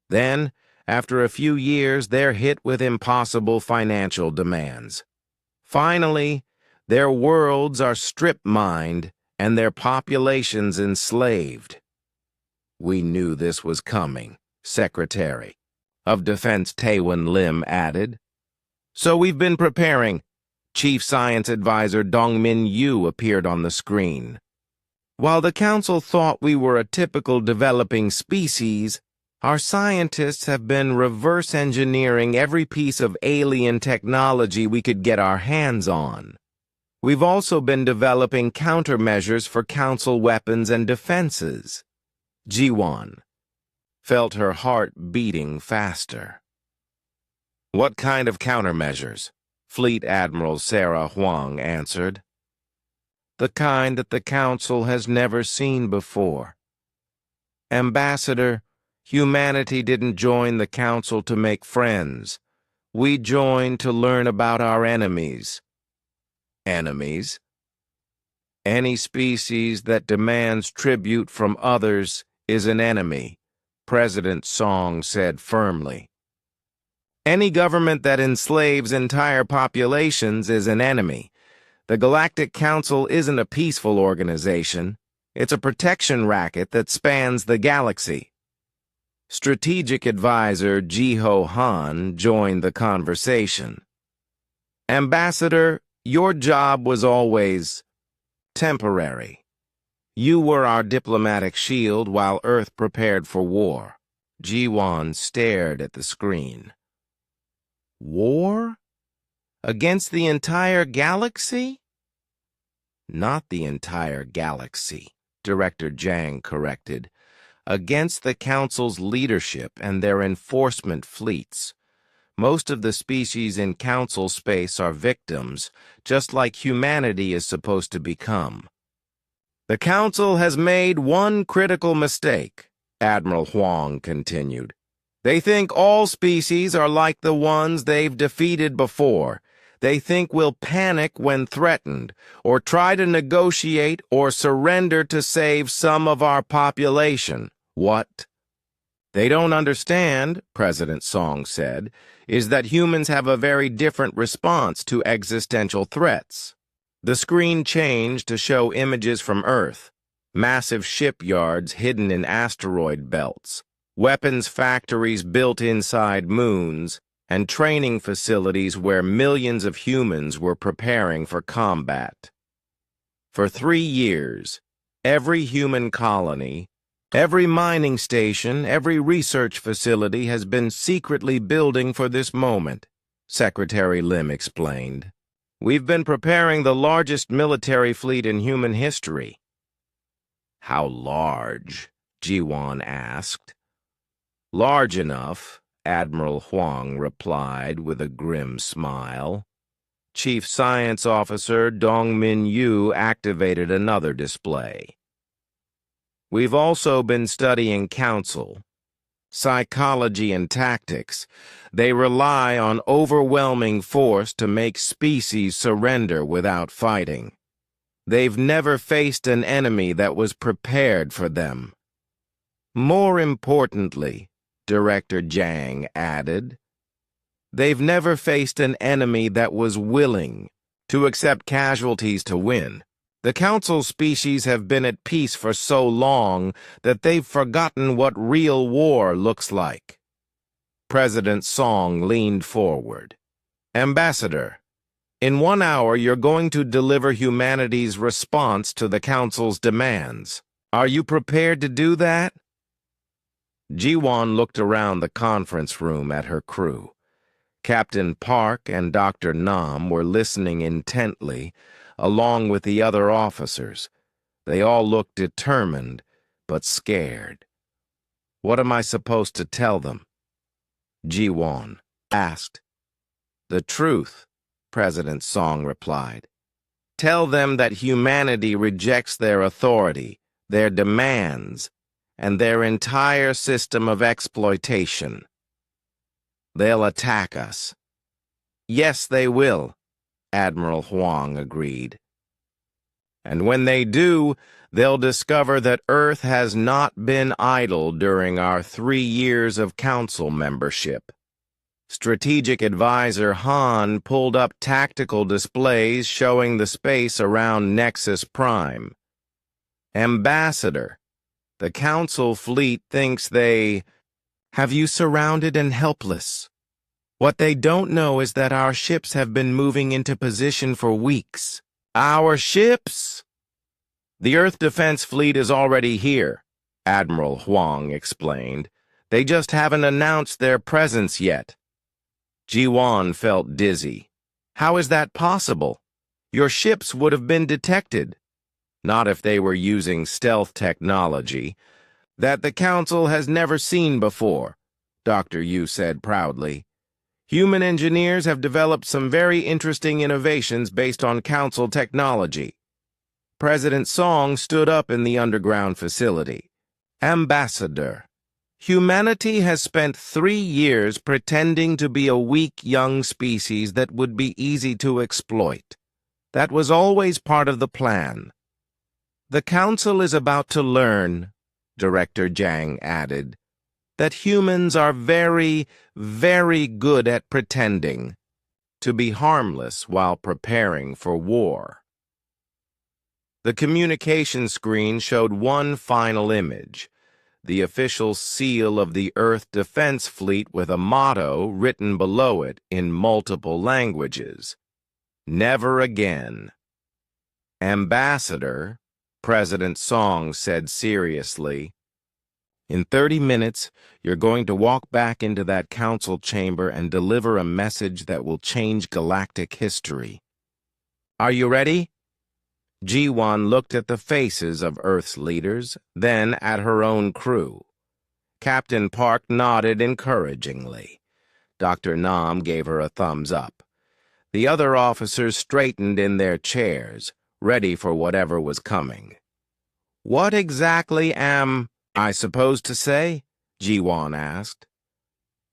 Then, after a few years, they're hit with impossible financial demands. Finally, their worlds are strip-mined and their populations enslaved." "We knew this was coming," Secretary of Defense Tae-won Lim added. "So we've been preparing." Chief Science Advisor Dong-min Yu appeared on the screen. "While the Council thought we were a typical developing species, our scientists have been reverse engineering every piece of alien technology we could get our hands on. We've also been developing countermeasures for Council weapons and defenses." Ji-won felt her heart beating faster. "What kind of countermeasures?" Fleet Admiral Sarah Huang answered. "The kind that the Council has never seen before. Ambassador, humanity didn't join the Council to make friends. We joined to learn about our enemies." "Enemies?" "Any species that demands tribute from others is an enemy," President Song said firmly. "Any government that enslaves entire populations is an enemy. The Galactic Council isn't a peaceful organization. It's a protection racket that spans the galaxy." Strategic Advisor Ji-ho Han joined the conversation. "Ambassador, your job was always temporary. You were our diplomatic shield while Earth prepared for war." Ji-won stared at the screen. "War? Against the entire galaxy?" "Not the entire galaxy," Director Jang corrected. "Against the Council's leadership and their enforcement fleets. Most of the species in Council space are victims, just like humanity is supposed to become." "The Council has made one critical mistake," Admiral Huang continued. "They think all species are like the ones they've defeated before. They think we'll panic when threatened, or try to negotiate or surrender to save some of our population. What they don't understand," President Song said, "is that humans have a very different response to existential threats." The screen changed to show images from Earth, massive shipyards hidden in asteroid belts, weapons factories built inside moons, and training facilities where millions of humans were preparing for combat. For 3 years, every human colony, Every mining station, every research facility has been secretly building for this moment, Secretary Lim explained. We've been preparing the largest military fleet in human history. How large? Jiwan asked. Large enough, Admiral Huang replied with a grim smile. Chief Science Officer Dongmin Yu activated another display. We've also been studying counsel, psychology and tactics. They rely on overwhelming force to make species surrender without fighting. They've never faced an enemy that was prepared for them. More importantly, Director Zhang added, they've never faced an enemy that was willing to accept casualties to win. The Council species have been at peace for so long that they've forgotten what real war looks like. President Song leaned forward. Ambassador, in 1 hour you're going to deliver humanity's response to the Council's demands. Are you prepared to do that? Jiwan looked around the conference room at her crew. Captain Park and Dr. Nam were listening intently, along with the other officers. They all looked determined, but scared. What am I supposed to tell them? Jiwan asked. The truth, President Song replied. Tell them that humanity rejects their authority, their demands, and their entire system of exploitation. They'll attack us. Yes, they will, Admiral Huang agreed. And when they do, they'll discover that Earth has not been idle during our 3 years of Council membership. Strategic Advisor Han pulled up tactical displays showing the space around Nexus Prime. Ambassador, the Council fleet thinks they have you surrounded and helpless. What they don't know is that our ships have been moving into position for weeks. Our ships? The Earth Defense Fleet is already here, Admiral Huang explained. They just haven't announced their presence yet. Jiwan felt dizzy. How is that possible? Your ships would have been detected. Not if they were using stealth technology that the Council has never seen before, Dr. Yu said proudly. Human engineers have developed some very interesting innovations based on Council technology. President Song stood up in the underground facility. Ambassador, humanity has spent 3 years pretending to be a weak young species that would be easy to exploit. That was always part of the plan. The Council is about to learn, Director Zhang added, that humans are very, very good at pretending to be harmless while preparing for war. The communication screen showed one final image, the official seal of the Earth Defense Fleet with a motto written below it in multiple languages. Never again. Ambassador, President Song said seriously, in 30 minutes, you're going to walk back into that council chamber and deliver a message that will change galactic history. Are you ready? Jiwan looked at the faces of Earth's leaders, then at her own crew. Captain Park nodded encouragingly. Dr. Nam gave her a thumbs up. The other officers straightened in their chairs, ready for whatever was coming. What exactly am I supposed to say? Jiwan asked.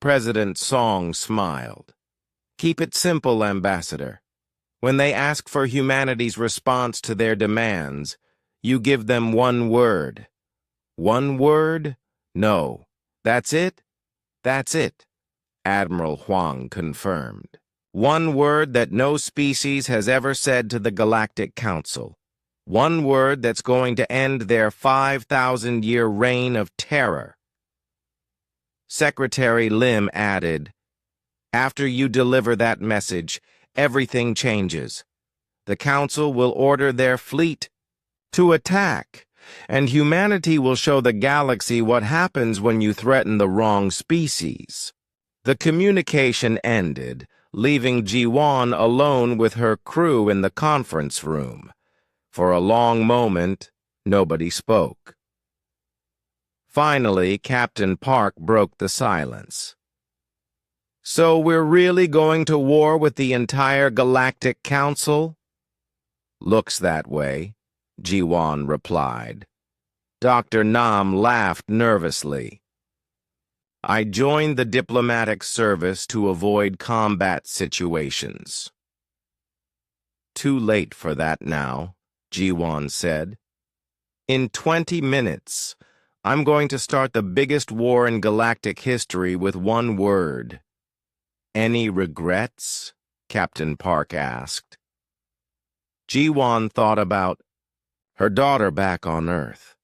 President Song smiled. Keep it simple, Ambassador. When they ask for humanity's response to their demands, you give them one word. One word? No. That's it? That's it, Admiral Huang confirmed. One word that no species has ever said to the Galactic Council. One word that's going to end their 5,000-year reign of terror. Secretary Lim added, after you deliver that message, everything changes. The Council will order their fleet to attack, and humanity will show the galaxy what happens when you threaten the wrong species." The communication ended, leaving Ji-won alone with her crew in the conference room. For a long moment, nobody spoke. Finally, Captain Park broke the silence. "So we're really going to war with the entire Galactic Council?" "Looks that way," Ji-won replied. Dr. Nam laughed nervously. "I joined the diplomatic service to avoid combat situations." "Too late for that now," Ji-won said. "In 20 minutes, I'm going to start the biggest war in galactic history with one word." "Any regrets?" Captain Park asked. Ji-won thought about her daughter back on Earth,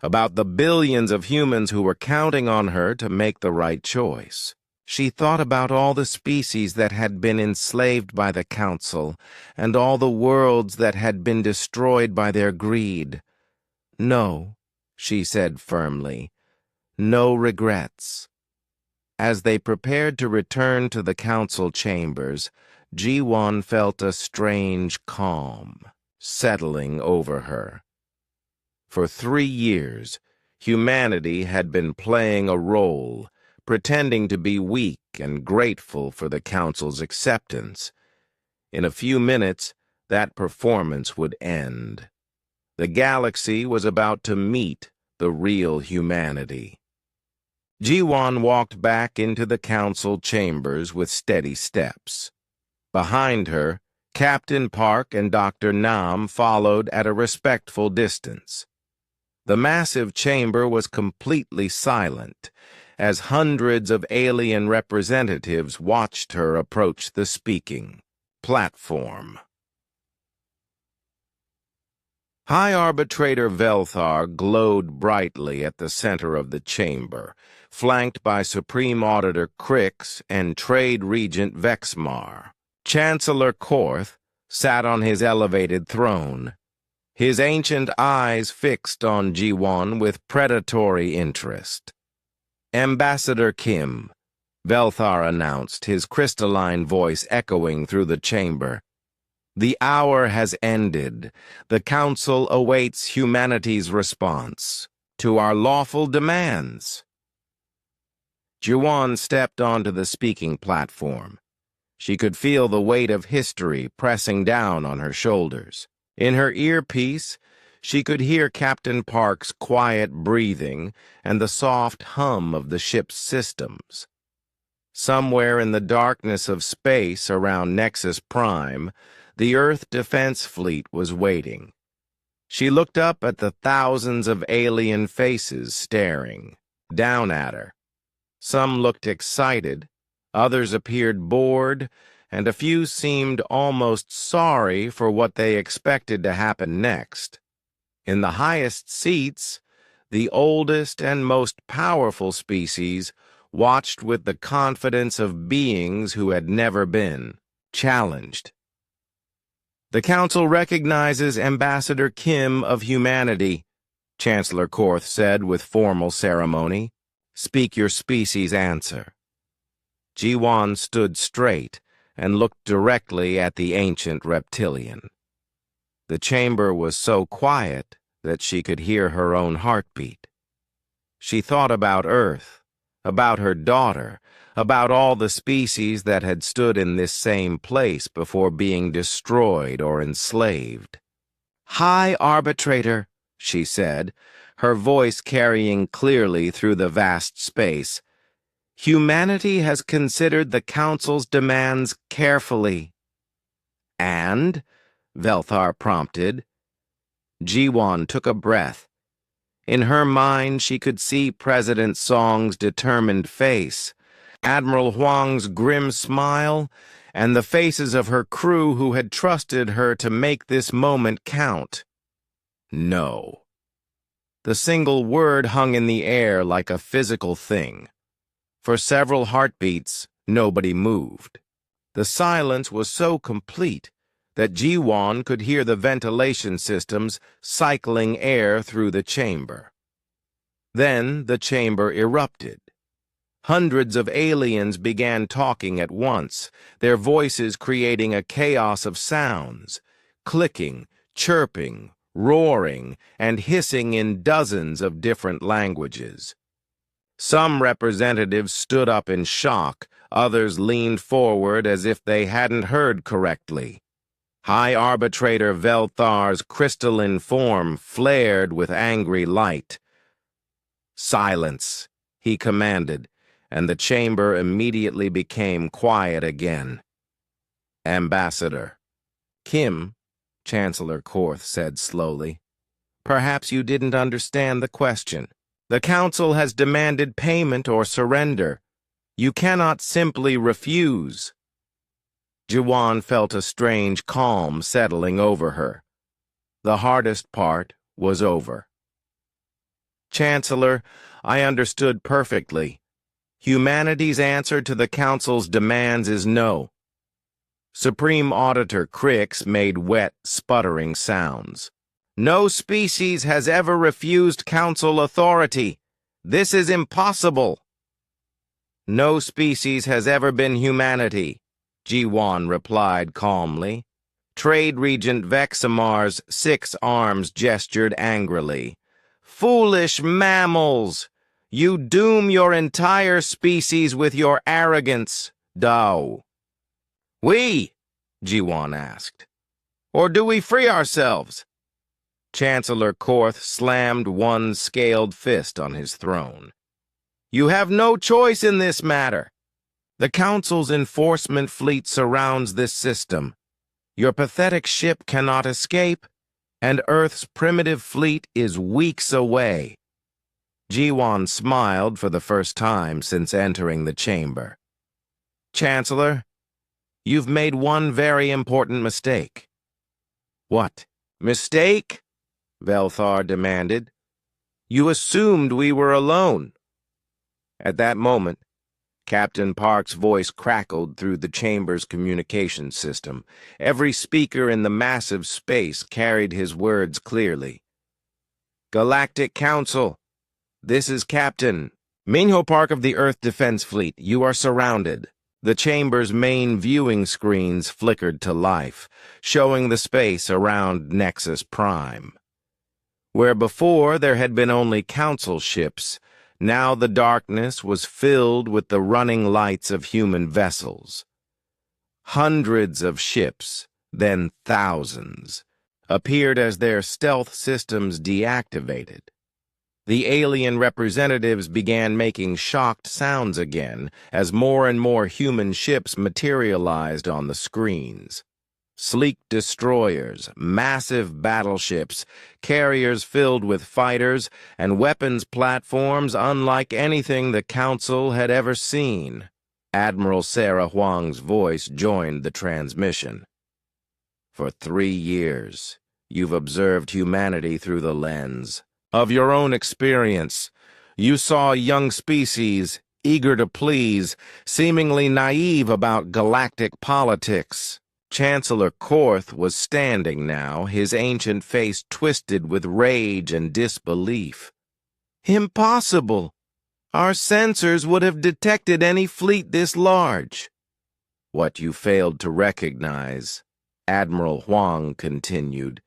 about the billions of humans who were counting on her to make the right choice. She thought about all the species that had been enslaved by the Council and all the worlds that had been destroyed by their greed. "No," she said firmly, "no regrets." As they prepared to return to the council chambers, Ji-won felt a strange calm settling over her. For 3 years, humanity had been playing a role, pretending to be weak and grateful for the council's acceptance. In a few minutes, that performance would end. The galaxy was about to meet the real humanity. Ji-won walked back into the council chambers with steady steps. Behind her, Captain Park and Dr. Nam followed at a respectful distance. The massive chamber was completely silent, as hundreds of alien representatives watched her approach the speaking platform. High Arbitrator Velthar glowed brightly at the center of the chamber, flanked by Supreme Auditor Crix and Trade Regent Vexmar. Chancellor Korth sat on his elevated throne, his ancient eyes fixed on Ji-won with predatory interest. "Ambassador Kim," Velthar announced, his crystalline voice echoing through the chamber. "The hour has ended. The Council awaits humanity's response to our lawful demands." Ji-won stepped onto the speaking platform. She could feel the weight of history pressing down on her shoulders. In her earpiece, she could hear Captain Park's quiet breathing and the soft hum of the ship's systems. Somewhere in the darkness of space around Nexus Prime, the Earth Defense Fleet was waiting. She looked up at the thousands of alien faces staring down at her. Some looked excited, others appeared bored, and a few seemed almost sorry for what they expected to happen next. In the highest seats, the oldest and most powerful species watched with the confidence of beings who had never been challenged. "The Council recognizes Ambassador Kim of humanity," Chancellor Korth said with formal ceremony. "Speak your species' answer." Ji-won stood straight and looked directly at the ancient reptilian. The chamber was so quiet that she could hear her own heartbeat. She thought about Earth, about her daughter, about all the species that had stood in this same place before being destroyed or enslaved. "High Arbitrator," she said, her voice carrying clearly through the vast space, "humanity has considered the Council's demands carefully." "And?" Velthar prompted. Ji-won took a breath. In her mind, she could see President Song's determined face, Admiral Huang's grim smile, and the faces of her crew who had trusted her to make this moment count. No. The single word hung in the air like a physical thing. For several heartbeats, nobody moved. The silence was so complete that Jiwon could hear the ventilation systems cycling air through the chamber. Then the chamber erupted. Hundreds of aliens began talking at once, their voices creating a chaos of sounds, clicking, chirping, roaring, and hissing in dozens of different languages. Some representatives stood up in shock, others leaned forward as if they hadn't heard correctly. High Arbitrator Velthar's crystalline form flared with angry light. "Silence," he commanded, and the chamber immediately became quiet again. "Ambassador." "Kim," Chancellor Korth said slowly, "perhaps you didn't understand the question. The Council has demanded payment or surrender. You cannot simply refuse." Jiwon felt a strange calm settling over her. The hardest part was over. "Chancellor, I understood perfectly. Humanity's answer to the Council's demands is no." Supreme Auditor Crix made wet, sputtering sounds. "No species has ever refused Council authority. This is impossible." "No species has ever been humanity," Jiwon replied calmly. Trade Regent Vexamar's 6 arms gestured angrily. "Foolish mammals! You doom your entire species with your arrogance, Dao." "We?" Jiwon asked. "Or do we free ourselves?" Chancellor Korth slammed one scaled fist on his throne. "You have no choice in this matter. The Council's enforcement fleet surrounds this system. Your pathetic ship cannot escape, and Earth's primitive fleet is weeks away." Jiwon smiled for the first time since entering the chamber. "Chancellor, you've made one very important mistake." "What mistake?" Velthar demanded. "You assumed we were alone." At that moment, Captain Park's voice crackled through the chamber's communication system. Every speaker in the massive space carried his words clearly. "Galactic Council, this is Captain Minho Park of the Earth Defense Fleet. You are surrounded." The chamber's main viewing screens flickered to life, showing the space around Nexus Prime. Where before there had been only Council ships, now the darkness was filled with the running lights of human vessels. Hundreds of ships, then thousands, appeared as their stealth systems deactivated. The alien representatives began making shocked sounds again as more and more human ships materialized on the screens. Sleek destroyers, massive battleships, carriers filled with fighters, and weapons platforms unlike anything the Council had ever seen. Admiral Sarah Huang's voice joined the transmission. "For 3 years, you've observed humanity through the lens of your own experience. You saw a young species, eager to please, seemingly naive about galactic politics." Chancellor Korth was standing now, his ancient face twisted with rage and disbelief. "Impossible! Our sensors would have detected any fleet this large." "What you failed to recognize," Admiral Huang continued,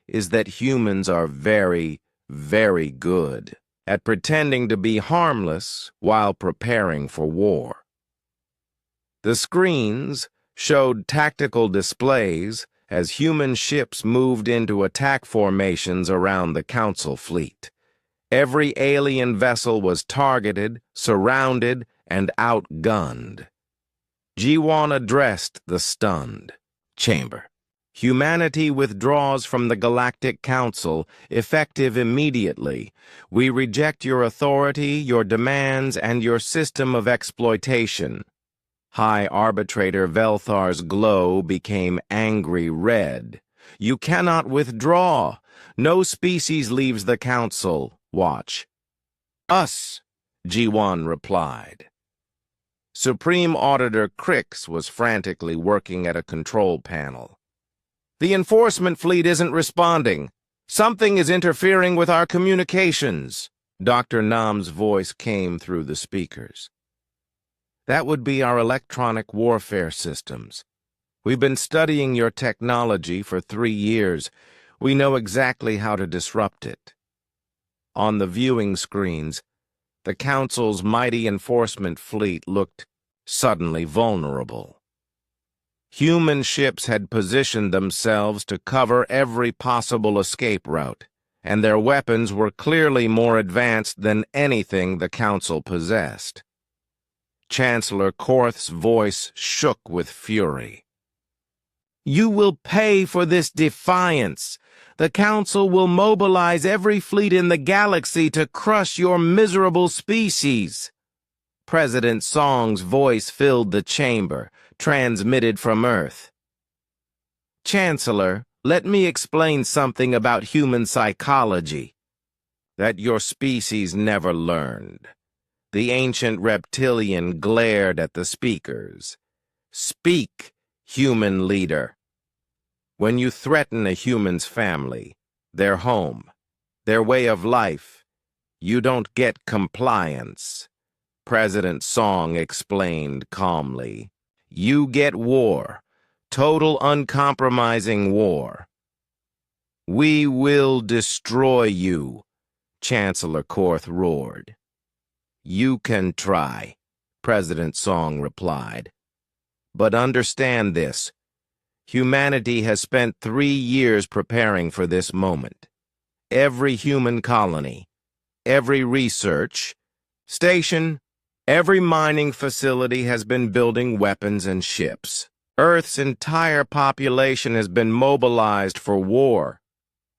"is that humans are very, very good at pretending to be harmless while preparing for war." The screens showed tactical displays as human ships moved into attack formations around the Council fleet. Every alien vessel was targeted, surrounded, and outgunned. Jiwon addressed the stunned chamber. "Humanity withdraws from the Galactic Council, effective immediately. We reject your authority, your demands, and your system of exploitation." High Arbitrator Velthar's glow became angry red. "You cannot withdraw. No species leaves the Council. Watch." "Us," Jiwon replied. Supreme Auditor Crix was frantically working at a control panel. The enforcement fleet isn't responding. Something is interfering with our communications. Dr. Nam's voice came through the speakers. That would be our electronic warfare systems. We've been studying your technology for 3 years. We know exactly how to disrupt it. On the viewing screens, the Council's mighty enforcement fleet looked suddenly vulnerable. Human ships had positioned themselves to cover every possible escape route, and their weapons were clearly more advanced than anything the Council possessed. Chancellor Korth's voice shook with fury. You will pay for this defiance. The Council will mobilize every fleet in the galaxy to crush your miserable species. President Song's voice filled the chamber, transmitted from Earth. Chancellor, let me explain something about human psychology that your species never learned. The ancient reptilian glared at the speakers. Speak, human leader. When you threaten a human's family, their home, their way of life, you don't get compliance. President Song explained calmly. You get war, total uncompromising war. We will destroy you, Chancellor Korth roared. You can try, President Song replied. But understand this. Humanity has spent 3 years preparing for this moment. Every human colony, every research station, every mining facility has been building weapons and ships. Earth's entire population has been mobilized for war.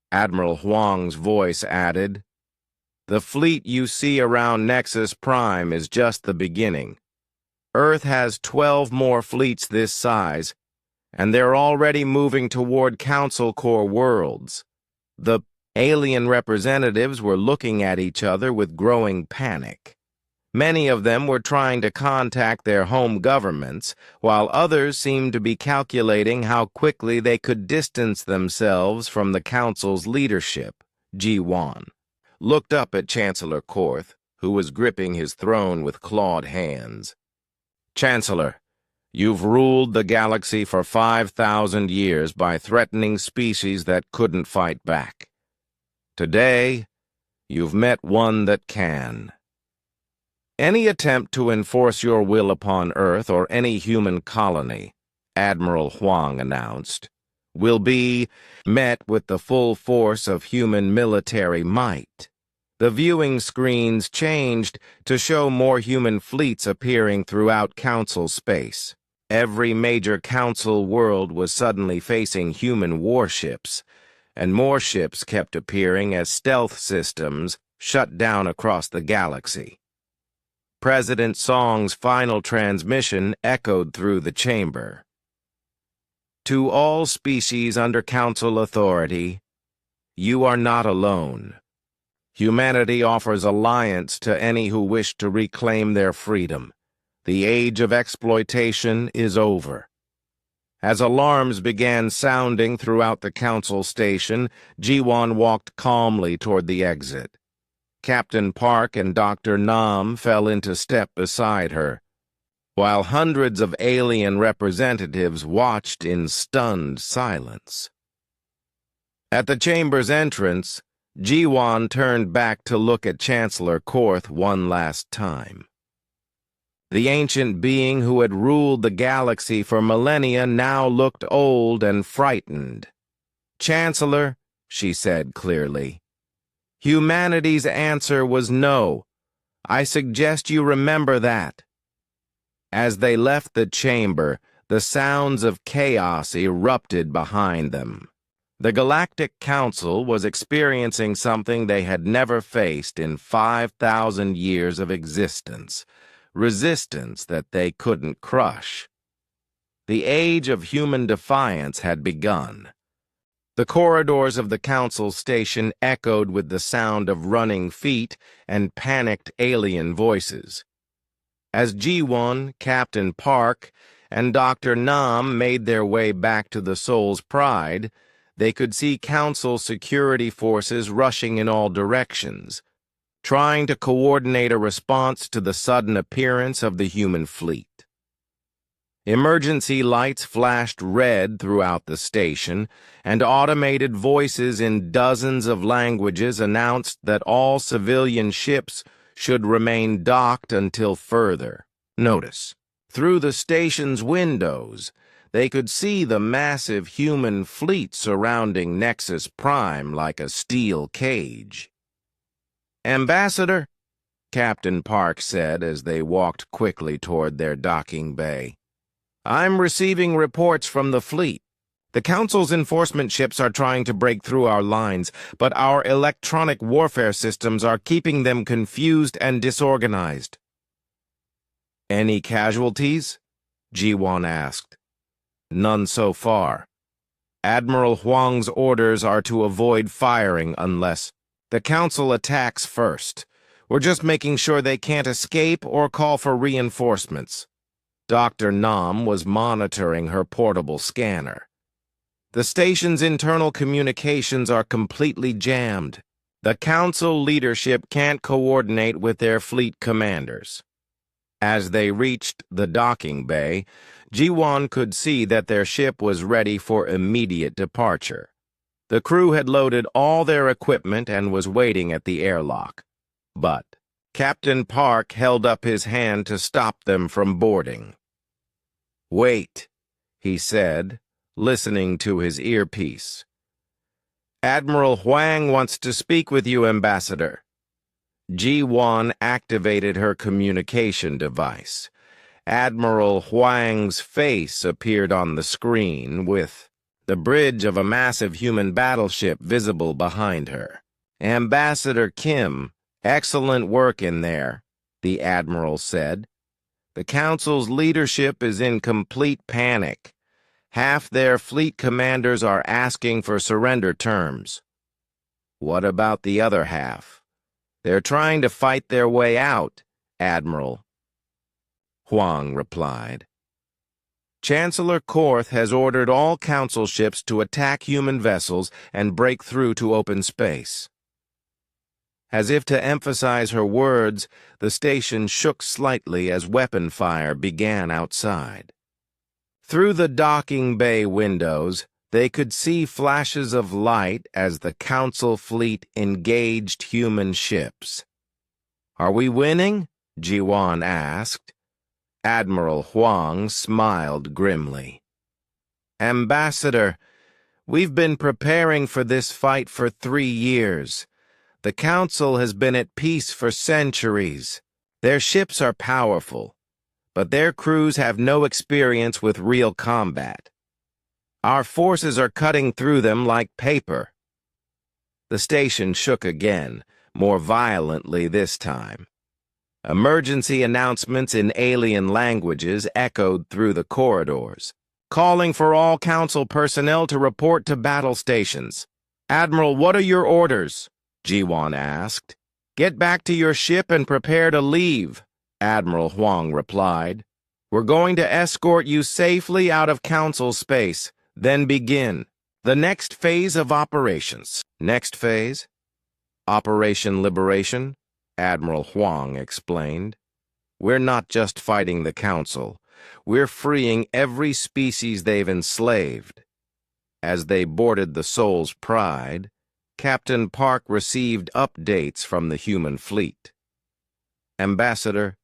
Admiral Huang's voice added, The fleet you see around Nexus Prime is just the beginning. Earth has 12 more fleets this size, and they're already moving toward Council Core worlds. The alien representatives were looking at each other with growing panic. Many of them were trying to contact their home governments, while others seemed to be calculating how quickly they could distance themselves from the Council's leadership. Ji-Wan looked up at Chancellor Korth, who was gripping his throne with clawed hands. Chancellor, you've ruled the galaxy for 5,000 years by threatening species that couldn't fight back. Today, you've met one that can. Any attempt to enforce your will upon Earth or any human colony, Admiral Huang announced, will be met with the full force of human military might. The viewing screens changed to show more human fleets appearing throughout Council space. Every major Council world was suddenly facing human warships, and more ships kept appearing as stealth systems shut down across the galaxy. President Song's final transmission echoed through the chamber. To all species under Council authority, you are not alone. Humanity offers alliance to any who wish to reclaim their freedom. The age of exploitation is over. As alarms began sounding throughout the Council station, Ji-Wan walked calmly toward the exit. Captain Park and Dr. Nam fell into step beside her, while hundreds of alien representatives watched in stunned silence. At the chamber's entrance, Ji-Wan turned back to look at Chancellor Korth one last time. The ancient being who had ruled the galaxy for millennia now looked old and frightened. Chancellor, she said clearly, humanity's answer was no. I suggest you remember that. As they left the chamber, the sounds of chaos erupted behind them. The Galactic Council was experiencing something they had never faced in 5,000 years of existence, resistance that they couldn't crush. The age of human defiance had begun. The corridors of the Council station echoed with the sound of running feet and panicked alien voices. As Ji-Wan, Captain Park, and Dr. Nam made their way back to the Soul's Pride, they could see Council security forces rushing in all directions, trying to coordinate a response to the sudden appearance of the human fleet. Emergency lights flashed red throughout the station, and automated voices in dozens of languages announced that all civilian ships should remain docked until further notice. Through the station's windows, they could see the massive human fleet surrounding Nexus Prime like a steel cage. "Ambassador," Captain Park said as they walked quickly toward their docking bay, "I'm receiving reports from the fleet. The Council's enforcement ships are trying to break through our lines, but our electronic warfare systems are keeping them confused and disorganized." "Any casualties?" Ji-won asked. "None so far. Admiral Huang's orders are to avoid firing unless the Council attacks first. We're just making sure they can't escape or call for reinforcements." Dr. Nam was monitoring her portable scanner. "The station's internal communications are completely jammed. The Council leadership can't coordinate with their fleet commanders." As they reached the docking bay, Ji-won could see that their ship was ready for immediate departure. The crew had loaded all their equipment and was waiting at the airlock. But Captain Park held up his hand to stop them from boarding. "Wait," he said, listening to his earpiece. "Admiral Huang wants to speak with you, Ambassador." Ji-won activated her communication device. Admiral Huang's face appeared on the screen, with the bridge of a massive human battleship visible behind her. "Ambassador Kim, excellent work in there," the Admiral said. "The Council's leadership is in complete panic. Half their fleet commanders are asking for surrender terms." "What about the other half?" "They're trying to fight their way out, Admiral," Huang replied. "Chancellor Korth has ordered all Council ships to attack human vessels and break through to open space." As if to emphasize her words, the station shook slightly as weapon fire began outside. Through the docking bay windows, they could see flashes of light as the Council fleet engaged human ships. "Are we winning?" Ji-won asked. Admiral Huang smiled grimly. "Ambassador, we've been preparing for this fight for 3 years. The Council has been at peace for centuries. Their ships are powerful, but their crews have no experience with real combat. Our forces are cutting through them like paper." The station shook again, more violently this time. Emergency announcements in alien languages echoed through the corridors, calling for all Council personnel to report to battle stations. "Admiral, what are your orders?" Ji-won asked. "Get back to your ship and prepare to leave," Admiral Huang replied. "We're going to escort you safely out of Council space, then begin the next phase of operations." "Next phase? Operation Liberation?" Admiral Huang explained. "We're not just fighting the Council. We're freeing every species they've enslaved." As they boarded the Soul's Pride, Captain Park received updates from the human fleet. "Ambassador,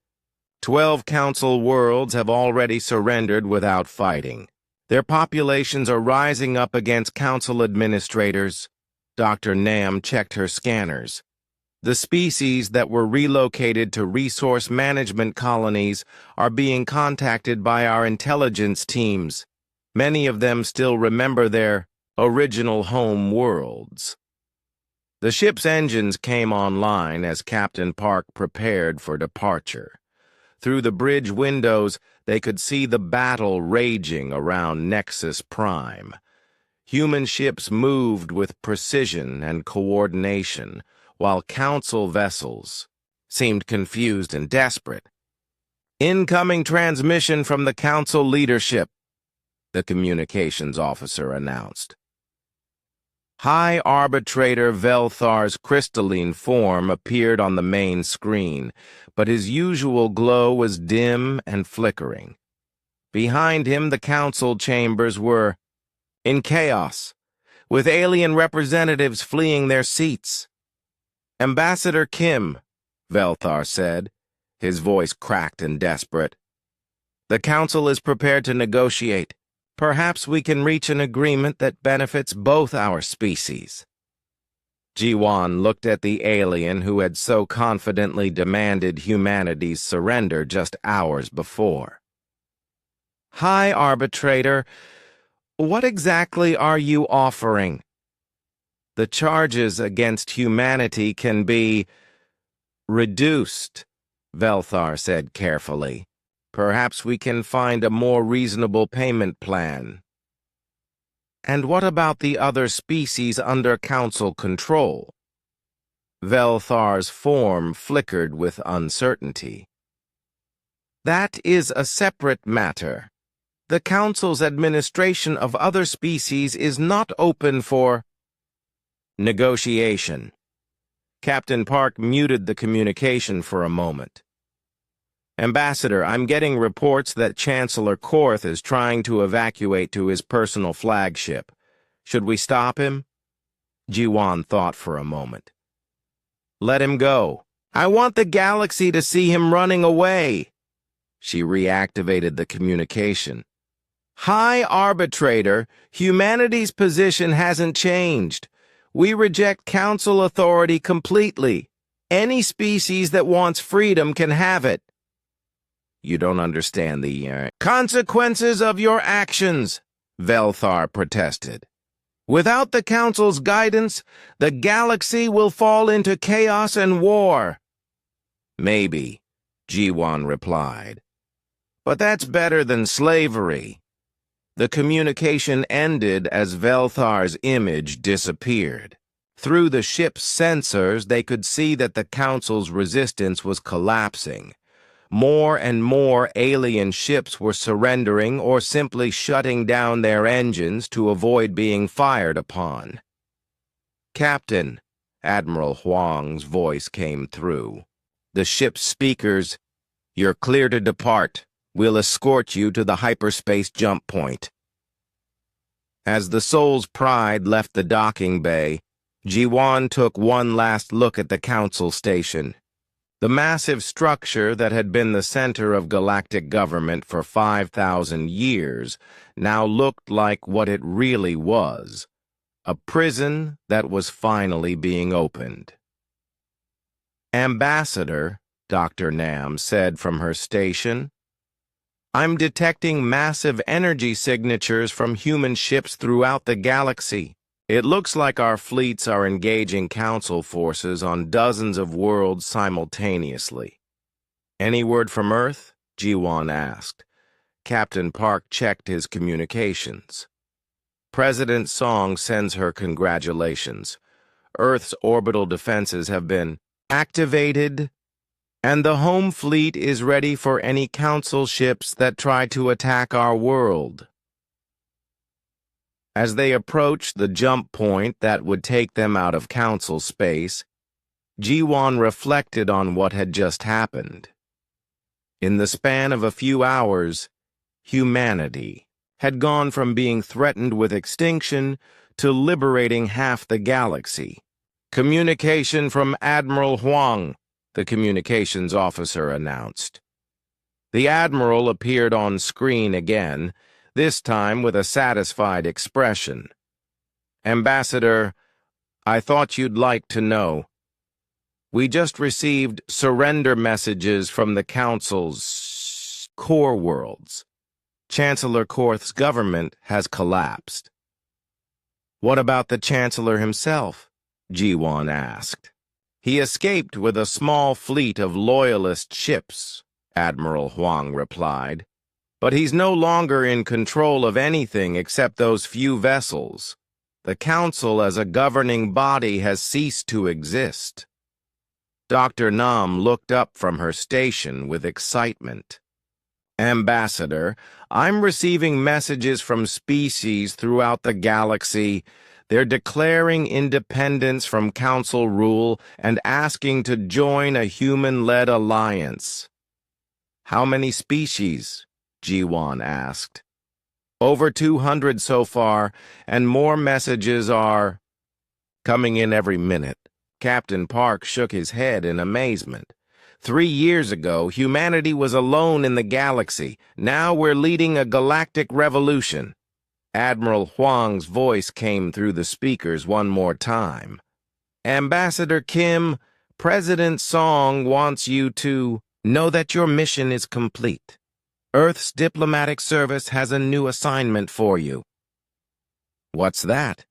12 Council worlds have already surrendered without fighting. Their populations are rising up against Council administrators." Dr. Nam checked her scanners. "The species that were relocated to resource management colonies are being contacted by our intelligence teams. Many of them still remember their original home worlds." The ship's engines came online as Captain Park prepared for departure. Through the bridge windows, they could see the battle raging around Nexus Prime. Human ships moved with precision and coordination, while Council vessels seemed confused and desperate. Incoming transmission from the Council leadership, the communications officer announced. High Arbitrator Velthar's crystalline form appeared on the main screen, but his usual glow was dim and flickering. Behind him, the council chambers were in chaos, with alien representatives fleeing their seats. "Ambassador Kim," Velthar said, his voice cracked and desperate. "The council is prepared to negotiate. Perhaps we can reach an agreement that benefits both our species." Jiwan looked at the alien who had so confidently demanded humanity's surrender just hours before. "High Arbitrator, what exactly are you offering?" "The charges against humanity can be reduced," Velthar said carefully. "Perhaps we can find a more reasonable payment plan." "And what about the other species under Council control?" Velthar's form flickered with uncertainty. "That is a separate matter. The Council's administration of other species is not open for negotiation." Captain Park muted the communication for a moment. "Ambassador, I'm getting reports that Chancellor Korth is trying to evacuate to his personal flagship. Should we stop him?" Jiwan thought for a moment. "Let him go. I want the galaxy to see him running away." She reactivated the communication. "High Arbitrator, humanity's position hasn't changed. We reject Council authority completely. Any species that wants freedom can have it." "You don't understand the consequences of your actions," Velthar protested. "Without the Council's guidance, the galaxy will fall into chaos and war." "Maybe," Jiwan replied. "But that's better than slavery." The communication ended as Velthar's image disappeared. Through the ship's sensors, they could see that the Council's resistance was collapsing. More and more alien ships were surrendering or simply shutting down their engines to avoid being fired upon. "Captain," Admiral Huang's voice came through. The ship's speakers, "You're clear to depart. We'll escort you to the hyperspace jump point." As the Soul's Pride left the docking bay, Jiwan took one last look at the Council station. The massive structure that had been the center of galactic government for 5,000 years now looked like what it really was, a prison that was finally being opened. "Ambassador," Dr. Nam said from her station, "I'm detecting massive energy signatures from human ships throughout the galaxy. It looks like our fleets are engaging Council forces on dozens of worlds simultaneously." "Any word from Earth?" Jiwan asked. Captain Park checked his communications. "President Song sends her congratulations. Earth's orbital defenses have been activated, and the home fleet is ready for any Council ships that try to attack our world." As they approached the jump point that would take them out of Council space, Jiwan reflected on what had just happened. In the span of a few hours, humanity had gone from being threatened with extinction to liberating half the galaxy. "Communication from Admiral Huang," the communications officer announced. The Admiral appeared on screen again, this time with a satisfied expression. "Ambassador, I thought you'd like to know. We just received surrender messages from the Council's core worlds. Chancellor Korth's government has collapsed." "What about the Chancellor himself?" Jiwan asked. "He escaped with a small fleet of loyalist ships," Admiral Huang replied. "But he's no longer in control of anything except those few vessels. The Council as a governing body has ceased to exist." Dr. Nam looked up from her station with excitement. Ambassador, I'm receiving messages from species throughout the galaxy. They're declaring independence from Council rule and asking to join a human-led alliance. How many species? Jiwan asked. Over 200 so far, and more messages are coming in every minute. Captain Park shook his head in amazement. 3 years ago, humanity was alone in the galaxy. Now we're leading a galactic revolution. Admiral Huang's voice came through the speakers one more time. Ambassador Kim, President Song wants you to know that your mission is complete. Earth's diplomatic service has a new assignment for you. What's that?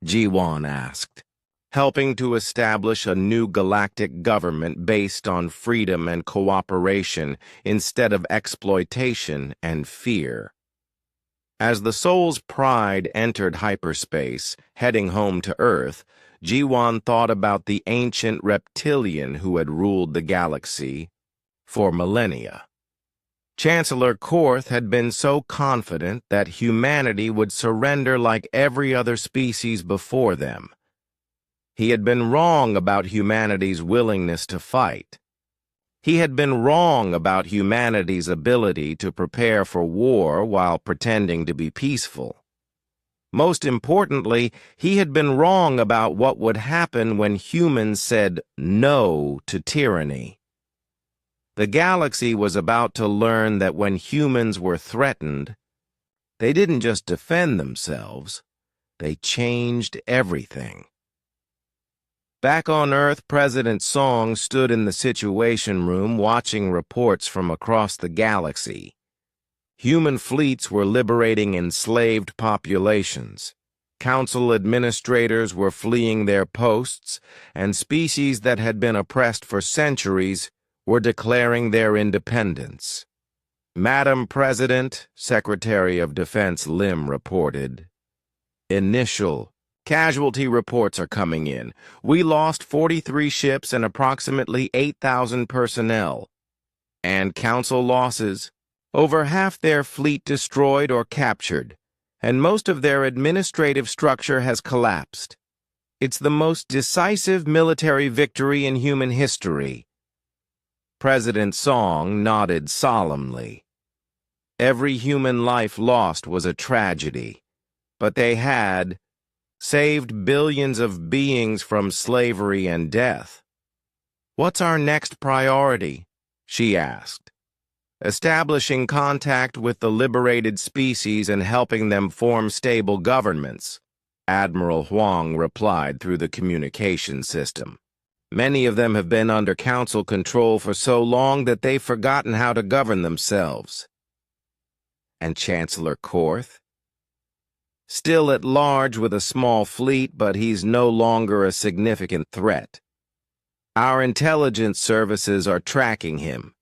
Jiwan asked. Helping to establish a new galactic government based on freedom and cooperation instead of exploitation and fear. As the Soul's Pride entered hyperspace, heading home to Earth, Jiwan thought about the ancient reptilian who had ruled the galaxy for millennia. Chancellor Korth had been so confident that humanity would surrender like every other species before them. He had been wrong about humanity's willingness to fight. He had been wrong about humanity's ability to prepare for war while pretending to be peaceful. Most importantly, he had been wrong about what would happen when humans said no to tyranny. The galaxy was about to learn that when humans were threatened, they didn't just defend themselves, they changed everything. Back on Earth, President Song stood in the Situation Room watching reports from across the galaxy. Human fleets were liberating enslaved populations. Council administrators were fleeing their posts, and species that had been oppressed for centuries were declaring their independence. Madam President, Secretary of Defense Lim reported. Initial casualty reports are coming in. We lost 43 ships and approximately 8,000 personnel. And Council losses. Over half their fleet destroyed or captured, and most of their administrative structure has collapsed. It's the most decisive military victory in human history. President Song nodded solemnly. Every human life lost was a tragedy, but they had saved billions of beings from slavery and death. What's our next priority? She asked. Establishing contact with the liberated species and helping them form stable governments, Admiral Huang replied through the communication system. Many of them have been under Council control for so long that they've forgotten how to govern themselves. And Chancellor Korth? Still at large with a small fleet, but he's no longer a significant threat. Our intelligence services are tracking him.